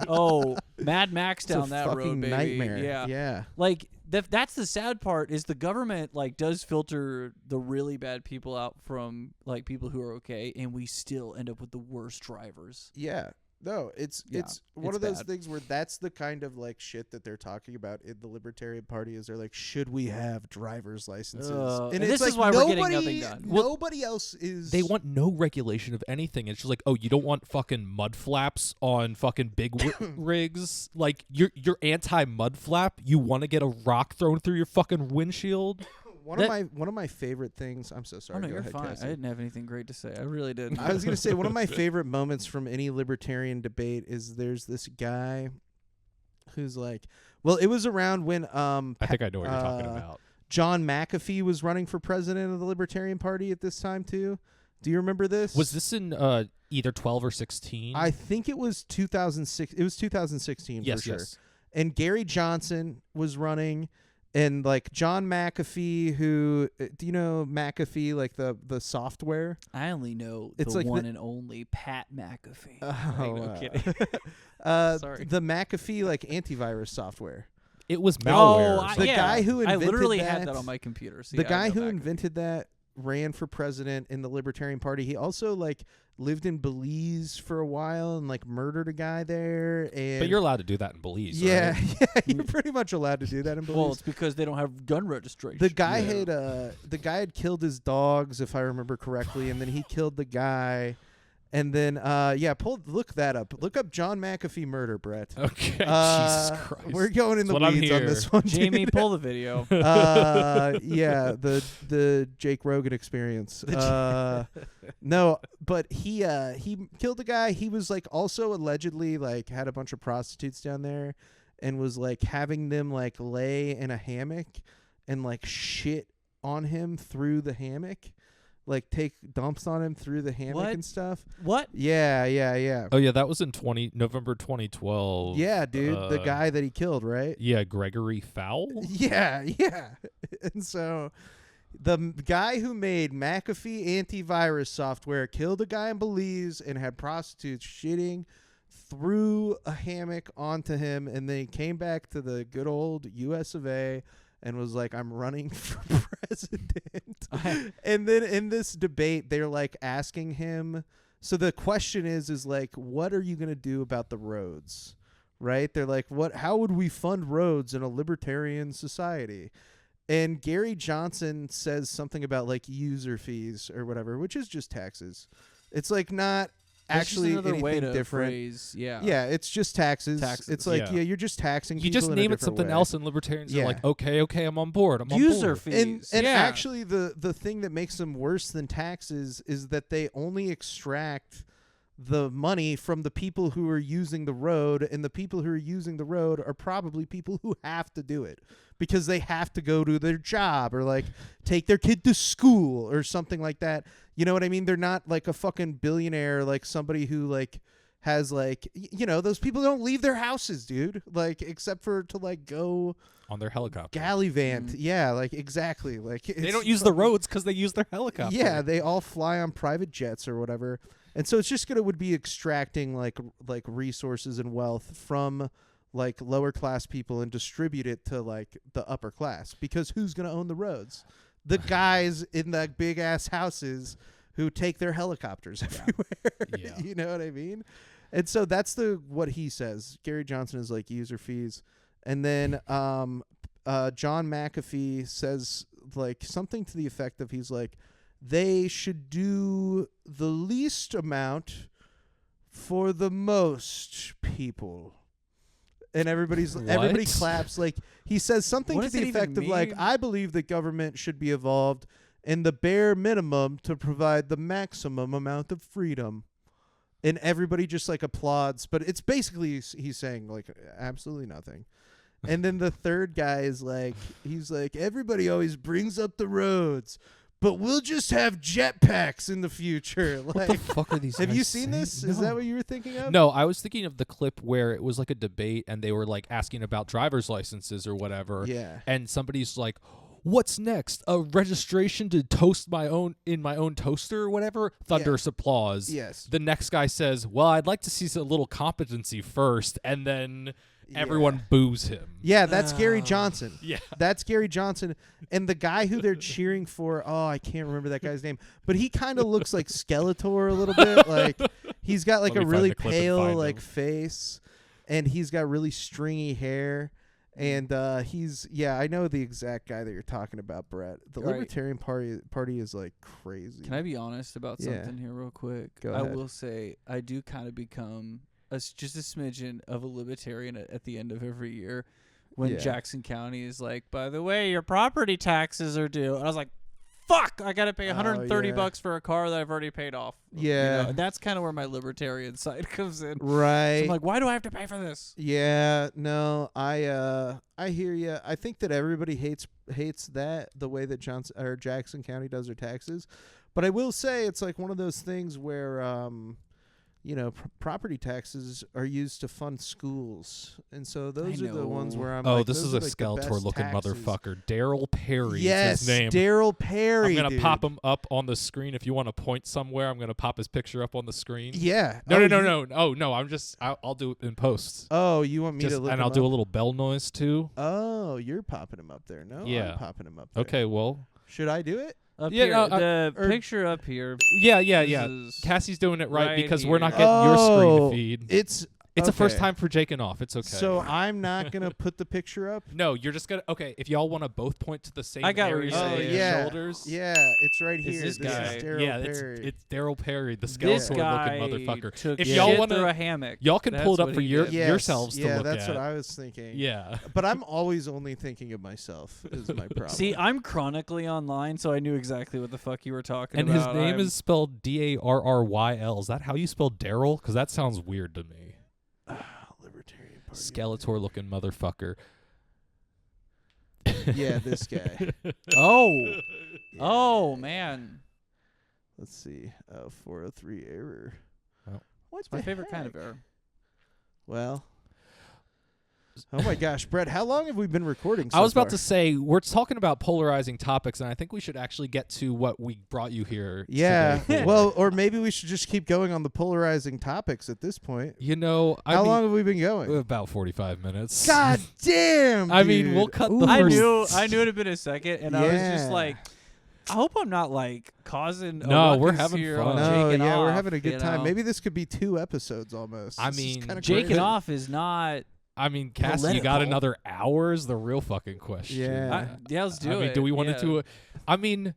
S2: Oh, Mad Max
S1: It's
S2: down
S1: a
S2: that
S1: fucking
S2: road, baby.
S1: nightmare.
S2: Yeah.
S1: Yeah.
S2: Like that's the sad part is the government like does filter the really bad people out from like people who are okay, and we still end up with the worst drivers.
S1: Yeah. No, it's one of those things where that's the kind of like shit that they're talking about in the Libertarian Party. Is they're like, should we have driver's licenses?
S2: And
S1: it's
S2: this
S1: like
S2: is why we're getting nothing done.
S1: Nobody else is.
S4: They want no regulation of anything. It's just like, oh, you don't want fucking mud flaps on fucking big rigs. Like you're anti mud flap. You want to get a rock thrown through your fucking windshield.
S1: One of my favorite things. I'm so sorry.
S2: Oh no,
S1: Go
S2: you're
S1: ahead,
S2: fine.
S1: Cassie.
S2: I didn't have anything great to say. I really didn't.
S1: I was gonna say one of my favorite moments from any libertarian debate is there's this guy who's like, well, it was around when
S4: I think I know what you're talking about.
S1: John McAfee was running for president of the Libertarian Party at this time too. Do you remember this?
S4: Was this in either 12 or 16?
S1: I think it was 2006. It was 2016 for sure.
S4: Yes.
S1: And Gary Johnson was running. And like John McAfee, who do you know McAfee, like the software?
S2: I only know
S1: It's
S2: the
S1: like
S2: one and only Pat McAfee.
S1: Oh,
S2: no kidding. Sorry.
S1: The McAfee like antivirus software.
S4: It was malware.
S2: Oh,
S1: The guy who
S2: I
S1: invented
S2: literally
S1: that,
S2: had that on my computer. So
S1: the
S2: yeah, I
S1: guy
S2: know
S1: who
S2: McAfee.
S1: invented that ran for president in the Libertarian Party. He also like lived in Belize for a while and like murdered a guy there. And
S4: But you're allowed to do that in Belize,
S1: yeah,
S4: right?
S1: yeah, you're pretty much allowed to do that in Belize.
S2: Well, it's because they don't have gun registration.
S1: The guy had killed his dogs, if I remember correctly, and then he killed the guy. And then look that up. Look up John McAfee murder, Brett.
S4: Okay, Jesus Christ.
S1: We're going in the
S4: That's what I'm
S1: weeds on
S4: here.
S1: this one.
S2: Jamie,
S1: dude.
S2: pull the video.
S1: Yeah, the Jake Rogan experience. No, but he killed the guy. He was like also allegedly like had a bunch of prostitutes down there and was like having them like lay in a hammock and like shit on him through the hammock. Like take dumps on him through the hammock
S2: What?
S1: and stuff.
S2: What?
S1: Yeah.
S4: Oh yeah, that was in November 2012.
S1: Yeah, dude, the guy that he killed, right?
S4: Yeah, Gregory Fowl.
S1: Yeah. And so the guy who made McAfee antivirus software killed a guy in Belize and had prostitutes shitting through a hammock onto him, and then he came back to the good old US of A and was like, I'm running for president. And then in this debate, they're like asking him. So the question is like, what are you going to do about the roads? Right? They're like, how would we fund roads in a libertarian society? And Gary Johnson says something about like user fees or whatever, which is just taxes. It's like not actually
S2: another
S1: anything
S2: way to
S1: different.
S2: phrase, yeah,
S1: it's just taxes. It's like
S4: Yeah.
S1: you're just taxing.
S4: You
S1: people
S4: just
S1: in a
S4: name it
S1: different
S4: something
S1: way.
S4: else, and libertarians
S1: Yeah.
S4: are like, okay, I'm on board. I'm on
S2: user
S4: board.
S2: fees.
S1: And
S2: yeah.
S1: actually, the thing that makes them worse than taxes is that they only extract the money from the people who are using the road, and the people who are using the road are probably people who have to do it because they have to go to their job or like take their kid to school or something like that. You know what I mean? They're not like a fucking billionaire, like somebody who like has like, those people don't leave their houses, dude, like except for to like go
S4: on their helicopter.
S1: gallivant. Yeah, like exactly. Like
S4: They don't use the roads because they use their helicopter.
S1: Yeah, they all fly on private jets or whatever. And so it's just would be extracting like resources and wealth from like lower class people and distribute it to like the upper class, because who's going to own the roads? The guys in the big ass houses who take their helicopters everywhere.
S4: Yeah.
S1: You know what I mean? And so that's what he says. Gary Johnson is like user fees. And then John McAfee says like something to the effect of, he's like, they should do the least amount for the most people. And everybody claps. Like he says something
S2: What
S1: to
S2: does
S1: the
S2: it even
S1: effect of like,
S2: mean?
S1: I believe that government should be involved in the bare minimum to provide the maximum amount of freedom. And everybody just like applauds, but it's basically he's saying like absolutely nothing. And then the third guy is like, he's like, everybody always brings up the roads, but we'll just have jetpacks in the future. Like,
S4: What the fuck are these
S1: have
S4: guys
S1: you seen
S4: saying?
S1: this?
S4: No.
S1: Is that what you were thinking of?
S4: No, I was thinking of the clip where it was like a debate and they were like asking about driver's licenses or whatever.
S1: Yeah.
S4: And somebody's like, what's next? A registration to toast my own toaster or whatever? Thunderous applause.
S1: Yes.
S4: The next guy says, well, I'd like to see a little competency first, and then everyone boos him.
S1: Yeah, that's Gary Johnson.
S4: Yeah.
S1: That's Gary Johnson. And the guy who they're cheering for, I can't remember that guy's name, but he kind of looks like Skeletor a little bit. Like, he's got like a really pale like face, and he's got really stringy hair. And I know the exact guy that you're talking about, Brett. The Libertarian Party is like crazy.
S2: Can I be honest about something here real quick?
S1: Go ahead.
S2: I will say I do kind of become just a smidgen of a libertarian at the end of every year when Jackson County is like, by the way, your property taxes are due. And I was like, fuck, I got to pay $130 for a car that I've already paid off.
S1: Yeah.
S2: And that's kind of where my libertarian side comes in.
S1: Right.
S2: So I'm like, why do I have to pay for this?
S1: Yeah, no, I hear you. I think that everybody hates that the way that Jackson County does their taxes. But I will say it's like one of those things where property taxes are used to fund schools, and so those are the ones where I'm.
S4: Oh, this is a Skeletor-looking motherfucker, Daryl Perry.
S1: Yes,
S4: is his name.
S1: Daryl Perry.
S4: I'm gonna pop him up on the screen. If you want to point somewhere, I'm gonna pop his picture up on the screen.
S1: Yeah.
S4: No. Oh no, I'll do it in post.
S1: Oh, you want me to look?
S4: And I'll do a little bell noise too.
S1: Oh, you're popping him up there. No,
S4: yeah,
S1: I'm popping him up there.
S4: Okay, well,
S1: should I do it?
S2: Up here, the picture up here.
S4: Yeah. Cassie's doing it right because we're not getting your screen to feed. It's a first time for Jakin.Off. It's okay.
S1: So I'm not gonna put the picture up.
S4: No, you're just gonna. Okay, if y'all want to both point to the same area, shoulders.
S1: Yeah, it's right here.
S2: This guy.
S1: Is Daryl Perry.
S4: It's Daryl Perry, the Skeletor-looking motherfucker.
S2: Took
S4: if y'all want
S2: through a hammock,
S4: y'all can pull it up for yourselves to look at.
S1: Yeah, that's what I was thinking.
S4: Yeah,
S1: but I'm always only thinking of myself. Is my problem.
S2: See, I'm chronically online, so I knew exactly what the fuck you were talking
S4: about.
S2: And
S4: his name is spelled Darryl. Is that how you spell Daryl? Because that sounds weird to me.
S1: Libertarian Party.
S4: Skeletor-looking motherfucker.
S1: Yeah, this guy.
S2: Oh, man.
S1: Let's see. 403 error.
S4: Oh.
S2: What's my favorite kind of error?
S1: Well. Oh my gosh, Brett, how long have we been recording so
S4: I was about
S1: far?
S4: to say, we're talking about polarizing topics, and I think we should actually get to what we brought you here today.
S1: Well, or maybe we should just keep going on the polarizing topics at this point.
S4: How
S1: long have we been going?
S4: About 45 minutes.
S1: God damn, dude.
S4: I mean, we'll cut the first...
S2: I knew it had been a second, and I was just like... I hope I'm not like causing.
S4: No, we're having
S2: fun.
S1: No, we're having a good time. Maybe this could be 2 episodes almost.
S4: I mean,
S2: Jakin.Off is not.
S4: I mean, Cassie, you got another hour is the real fucking question.
S1: Yeah,
S2: let's do it.
S4: I mean, do we want to do it? I mean,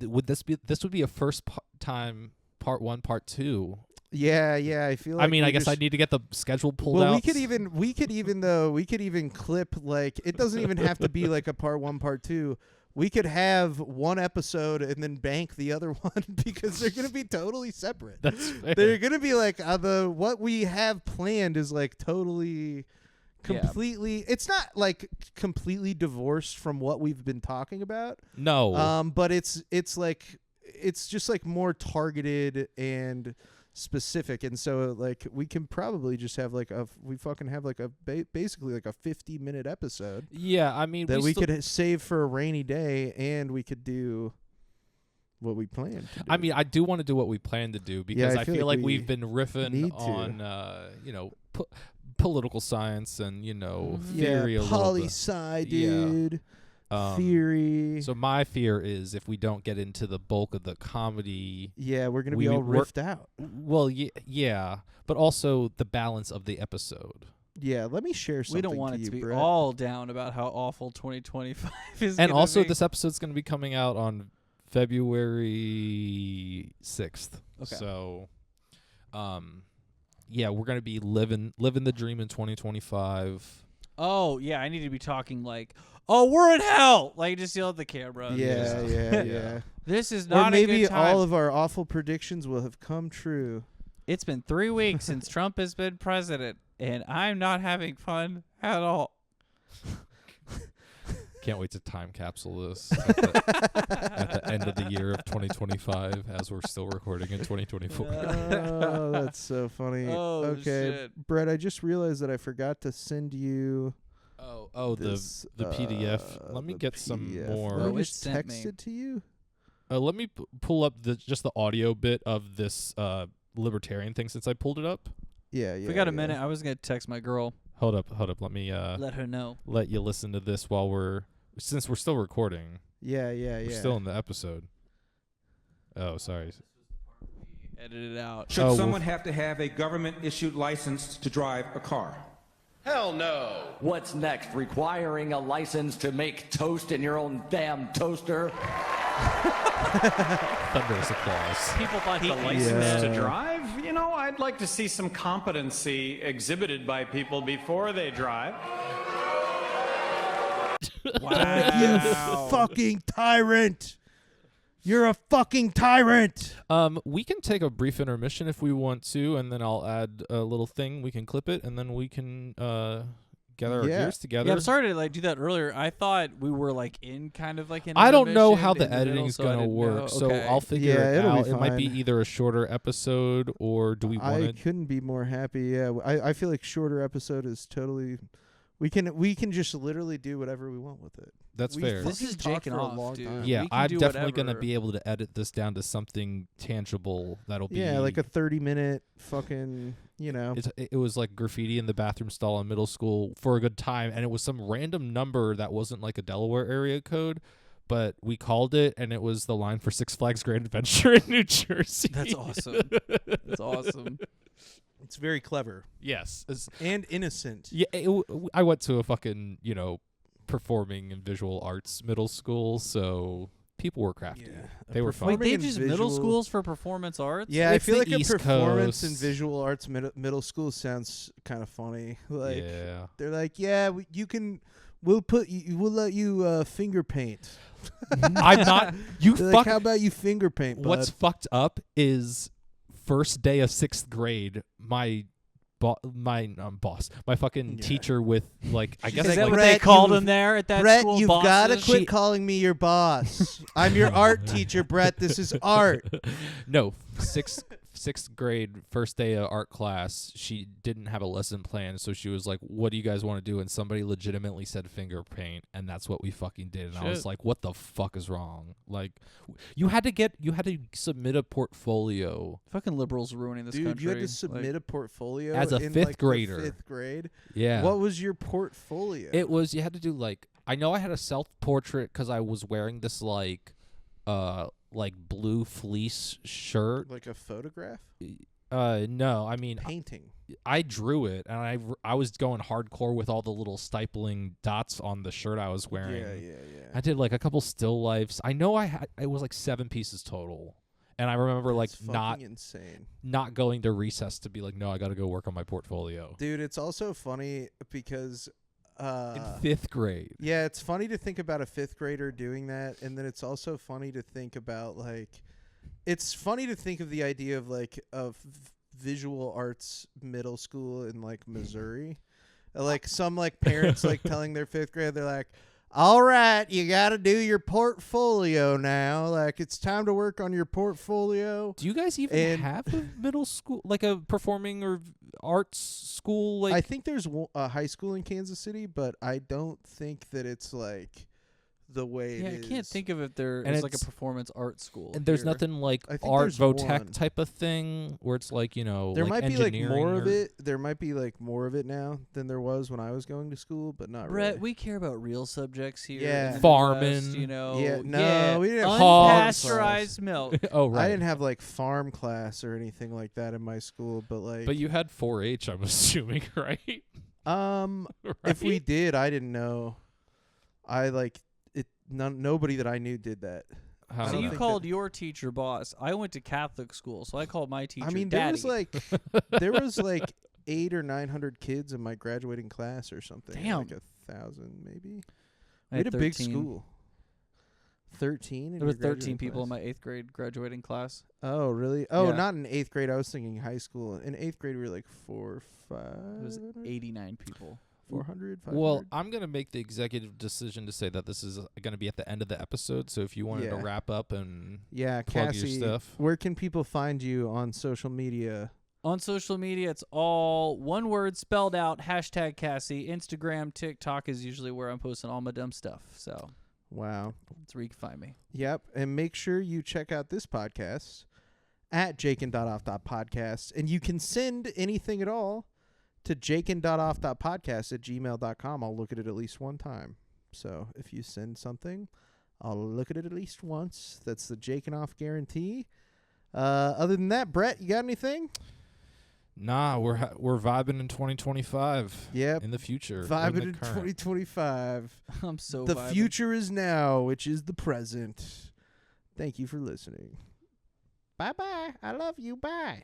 S4: would this would be a first time part 1, part 2?
S1: Yeah. I feel. Like
S4: I guess I need to get the schedule pulled out.
S1: Well, we could even clip like it doesn't even have to be like a part 1, part 2. We could have one episode and then bank the other one because they're going to be totally separate.
S4: That's fair.
S1: They're going to be like what we have planned is like totally, completely. Yeah. It's not like completely divorced from what we've been talking about.
S4: No.
S1: But it's just like more targeted and specific, and so like we can probably just have like basically like a 50-minute episode.
S4: Yeah, I mean
S1: that we could save for a rainy day, and we could do what we planned to do.
S4: I mean, I do want to do what we plan to do because I feel like we've been riffing on political science and theory a little bit.
S1: Poli-sci, dude. Theory.
S4: So my fear is if we don't get into the bulk of the comedy,
S1: we're gonna be all riffed out.
S4: Well, yeah, but also the balance of the episode.
S1: Yeah, let me share something.
S2: We don't want it to be
S1: Brett.
S2: all down about how awful 2025 is.
S4: And also,
S2: be.
S4: This episode's going to be coming out on February 6th.
S2: Okay.
S4: So, we're going to be living the dream in 2025.
S2: Oh yeah, I need to be talking like, oh, we're in hell. Like just yell at the camera.
S1: Yeah.
S2: This is not
S1: a good time. Or maybe
S2: all
S1: all of our awful predictions will have come true.
S2: It's been 3 weeks since Trump has been president, and I'm not having fun at all.
S4: Can't wait to time capsule this at the end of the year of 2025 as we're still recording in 2024.
S1: Oh, that's so funny.
S2: Oh,
S1: okay,
S2: shit.
S1: Brett, I just realized that I forgot to send you this,
S4: the PDF. Let me
S1: the
S4: get some
S1: PDF.
S4: more.
S1: Let me
S2: It
S1: just
S2: sent
S1: text
S2: me.
S1: it to you.
S4: Let me pull up just the audio bit of this libertarian thing since I pulled it up.
S1: Yeah.
S2: If we got a minute, I was gonna text my girl.
S4: Hold up. Let me
S2: Let her know.
S4: let you listen to this since we're still recording.
S1: Yeah.
S4: We're still in the episode. Oh, sorry.
S2: Edit it out.
S5: Should someone have to have a government-issued license to drive a car?
S3: Hell no.
S6: What's next? Requiring a license to make toast in your own damn toaster?
S4: Thunderous applause.
S2: People thought
S7: The
S2: he
S7: license to drive? You know, I'd like to see some competency exhibited by people before they drive.
S1: You fucking tyrant! You're a fucking tyrant!
S4: We can take a brief intermission if we want to, and then I'll add a little thing. We can clip it, and then we can gather our gears together.
S2: Yeah, I'm sorry to do that earlier. I thought we were in kind of an
S4: I don't know
S2: intermission
S4: how the
S2: in middle,
S4: editing's
S2: so I
S4: gonna
S2: didn't
S4: work,
S2: know.
S4: so
S2: Okay.
S4: I'll figure it
S1: it'll
S4: out.
S1: be
S4: It might be
S1: fine.
S4: either a shorter episode, or do we want
S1: I
S4: to?
S1: couldn't be more happy. Yeah, I feel like shorter episode is totally. We can just literally do whatever we want with it.
S4: That's
S1: We
S4: fair.
S2: This
S1: fucking
S2: is
S1: talked
S2: Jakin
S1: for a
S2: Off,
S1: long
S2: dude.
S1: time.
S4: Yeah,
S2: We can
S4: I'm
S2: do
S4: definitely gonna
S2: whatever.
S4: be able to edit this down to something tangible. That'll be
S1: Yeah, like a 30-minute fucking.
S4: It was like graffiti in the bathroom stall in middle school for a good time, and it was some random number that wasn't like a Delaware area code, but we called it, and it was the line for Six Flags Grand Adventure in New Jersey.
S2: That's awesome. That's awesome.
S1: It's very clever
S4: Yes.
S1: and innocent.
S4: Yeah, I went to a fucking performing and visual arts middle school, so people were crafty. They were fun.
S2: Wait, they
S1: and
S2: just middle
S1: visual-
S2: schools for performance arts?
S1: Yeah, I
S4: It's
S1: feel
S4: the
S1: like a
S4: East
S1: performance in
S4: Coast.
S1: visual arts middle school sounds kind of funny. Like
S4: Yeah.
S1: they're like, yeah, you can. We'll let you finger paint.
S4: I'm not. You
S1: They're
S4: fuck.
S1: like, how about you finger paint?
S4: What's
S1: bud?
S4: fucked up is first day of 6th grade, my boss, my fucking
S1: Yeah.
S4: teacher with I guess
S2: Is that
S1: like,
S2: what they
S1: Brett,
S2: called
S1: you've-
S2: him there at that
S1: Brett,
S2: school?
S1: you've got to
S2: bosses?
S1: quit calling me your boss. I'm your art teacher, Brett. This is art.
S4: No, sixth grade, first day of art class, she didn't have a lesson plan, so she was like, "What do you guys want to do?" And somebody legitimately said finger paint, and that's what we fucking did. And I was
S2: Shit.
S4: like, "What the fuck is wrong?" Like, you had to submit a portfolio.
S2: Fucking liberals ruining this
S1: Dude,
S2: country.
S1: you had to submit a portfolio
S4: As a
S1: in,
S4: fifth
S1: the
S4: grader.
S1: 5th grade.
S4: Yeah.
S1: What was your portfolio?
S4: It was you had to do I know I had a self-portrait because I was wearing this blue fleece shirt.
S1: like a photograph,
S4: No, I mean
S1: painting.
S4: I drew it, and I was going hardcore with all the little stippling dots on the shirt I was wearing.
S1: Yeah.
S4: I did a couple still lifes. I know it was 7 pieces total, and I remember
S1: That's fucking insane.
S4: not going to recess to be no, I got to go work on my portfolio.
S1: Dude, it's also funny because
S4: In 5th grade.
S1: yeah, it's funny to think about a 5th grader doing that, and then it's also funny to think about it's funny to think of the idea of of visual arts middle school in Missouri. Some parents telling their 5th grade, they're like, all right, you got to do your portfolio now. It's time to work on your portfolio.
S4: Do you guys even have a middle school, a performing or arts school?
S1: I think there's a high school in Kansas City, but I don't think that it's the way
S2: Yeah,
S1: it
S2: I
S1: is.
S2: can't think of it there
S4: And
S2: as a
S4: it's-
S2: performance art school.
S4: and there's
S2: here.
S4: nothing
S1: I think
S4: art
S1: there's
S4: vo-tech
S1: one.
S4: type of thing where it's
S1: There might be
S4: engineering
S1: more of
S4: or-
S1: it. There might be more of it now than there was when I was going to school, but not
S2: Brett,
S1: really.
S2: we care about real subjects here.
S1: Yeah.
S2: in the
S4: Farming.
S2: Midwest,
S1: Yeah, no, we didn't have
S4: hogs.
S2: unpasteurized milk.
S4: Oh right.
S1: I didn't have farm class or anything like that in my school, but
S4: But you had 4-H, I'm assuming, right?
S1: if we did, I didn't know. I it. Nobody that I knew did that.
S4: How
S2: So
S1: don't
S2: you
S1: think
S2: called your teacher boss. I went to Catholic school, so I called my teacher
S1: I mean,
S2: daddy.
S1: there was 800 or 900 kids in my graduating class or something.
S2: Damn.
S1: 1,000 maybe.
S2: I
S1: We had a big
S2: 13.
S1: school. 13. in
S2: There were
S1: your graduating
S2: 13 people in
S1: class?
S2: my 8th grade graduating class.
S1: Oh, really? Oh,
S2: Yeah.
S1: not in 8th grade. I was thinking high school. In 8th grade, we were 4 or 5.
S2: It was 89 people.
S1: 400, 500.
S4: Well, I'm going to make the executive decision to say that this is going to be at the end of the episode, so if you wanted to
S1: Yeah.
S4: wrap up and
S1: yeah,
S4: plug
S1: Cassie,
S4: your stuff.
S1: where can people find you on social media?
S2: On social media, it's all one word spelled out, #Cassie. Instagram, TikTok is usually where I'm posting all my dumb stuff. So,
S1: wow.
S2: That's where you can find me.
S1: Yep. And make sure you check out this podcast at Jakin.Off.Podcast. And you can send anything at all to Jakin.Off.Podcast@gmail.com. I'll look at it at least one time. So if you send something, I'll look at it at least once. That's the Jakin.Off guarantee. Other than that, Brett, you got anything?
S4: Nah, we're vibing in 2025.
S1: Yep.
S4: In the future.
S1: Vibing
S4: in
S1: in
S4: the current.
S1: 2025.
S2: I'm so
S1: The
S2: vibing.
S1: future is now, which is the present. Thank you for listening. Bye-bye. I love you. Bye.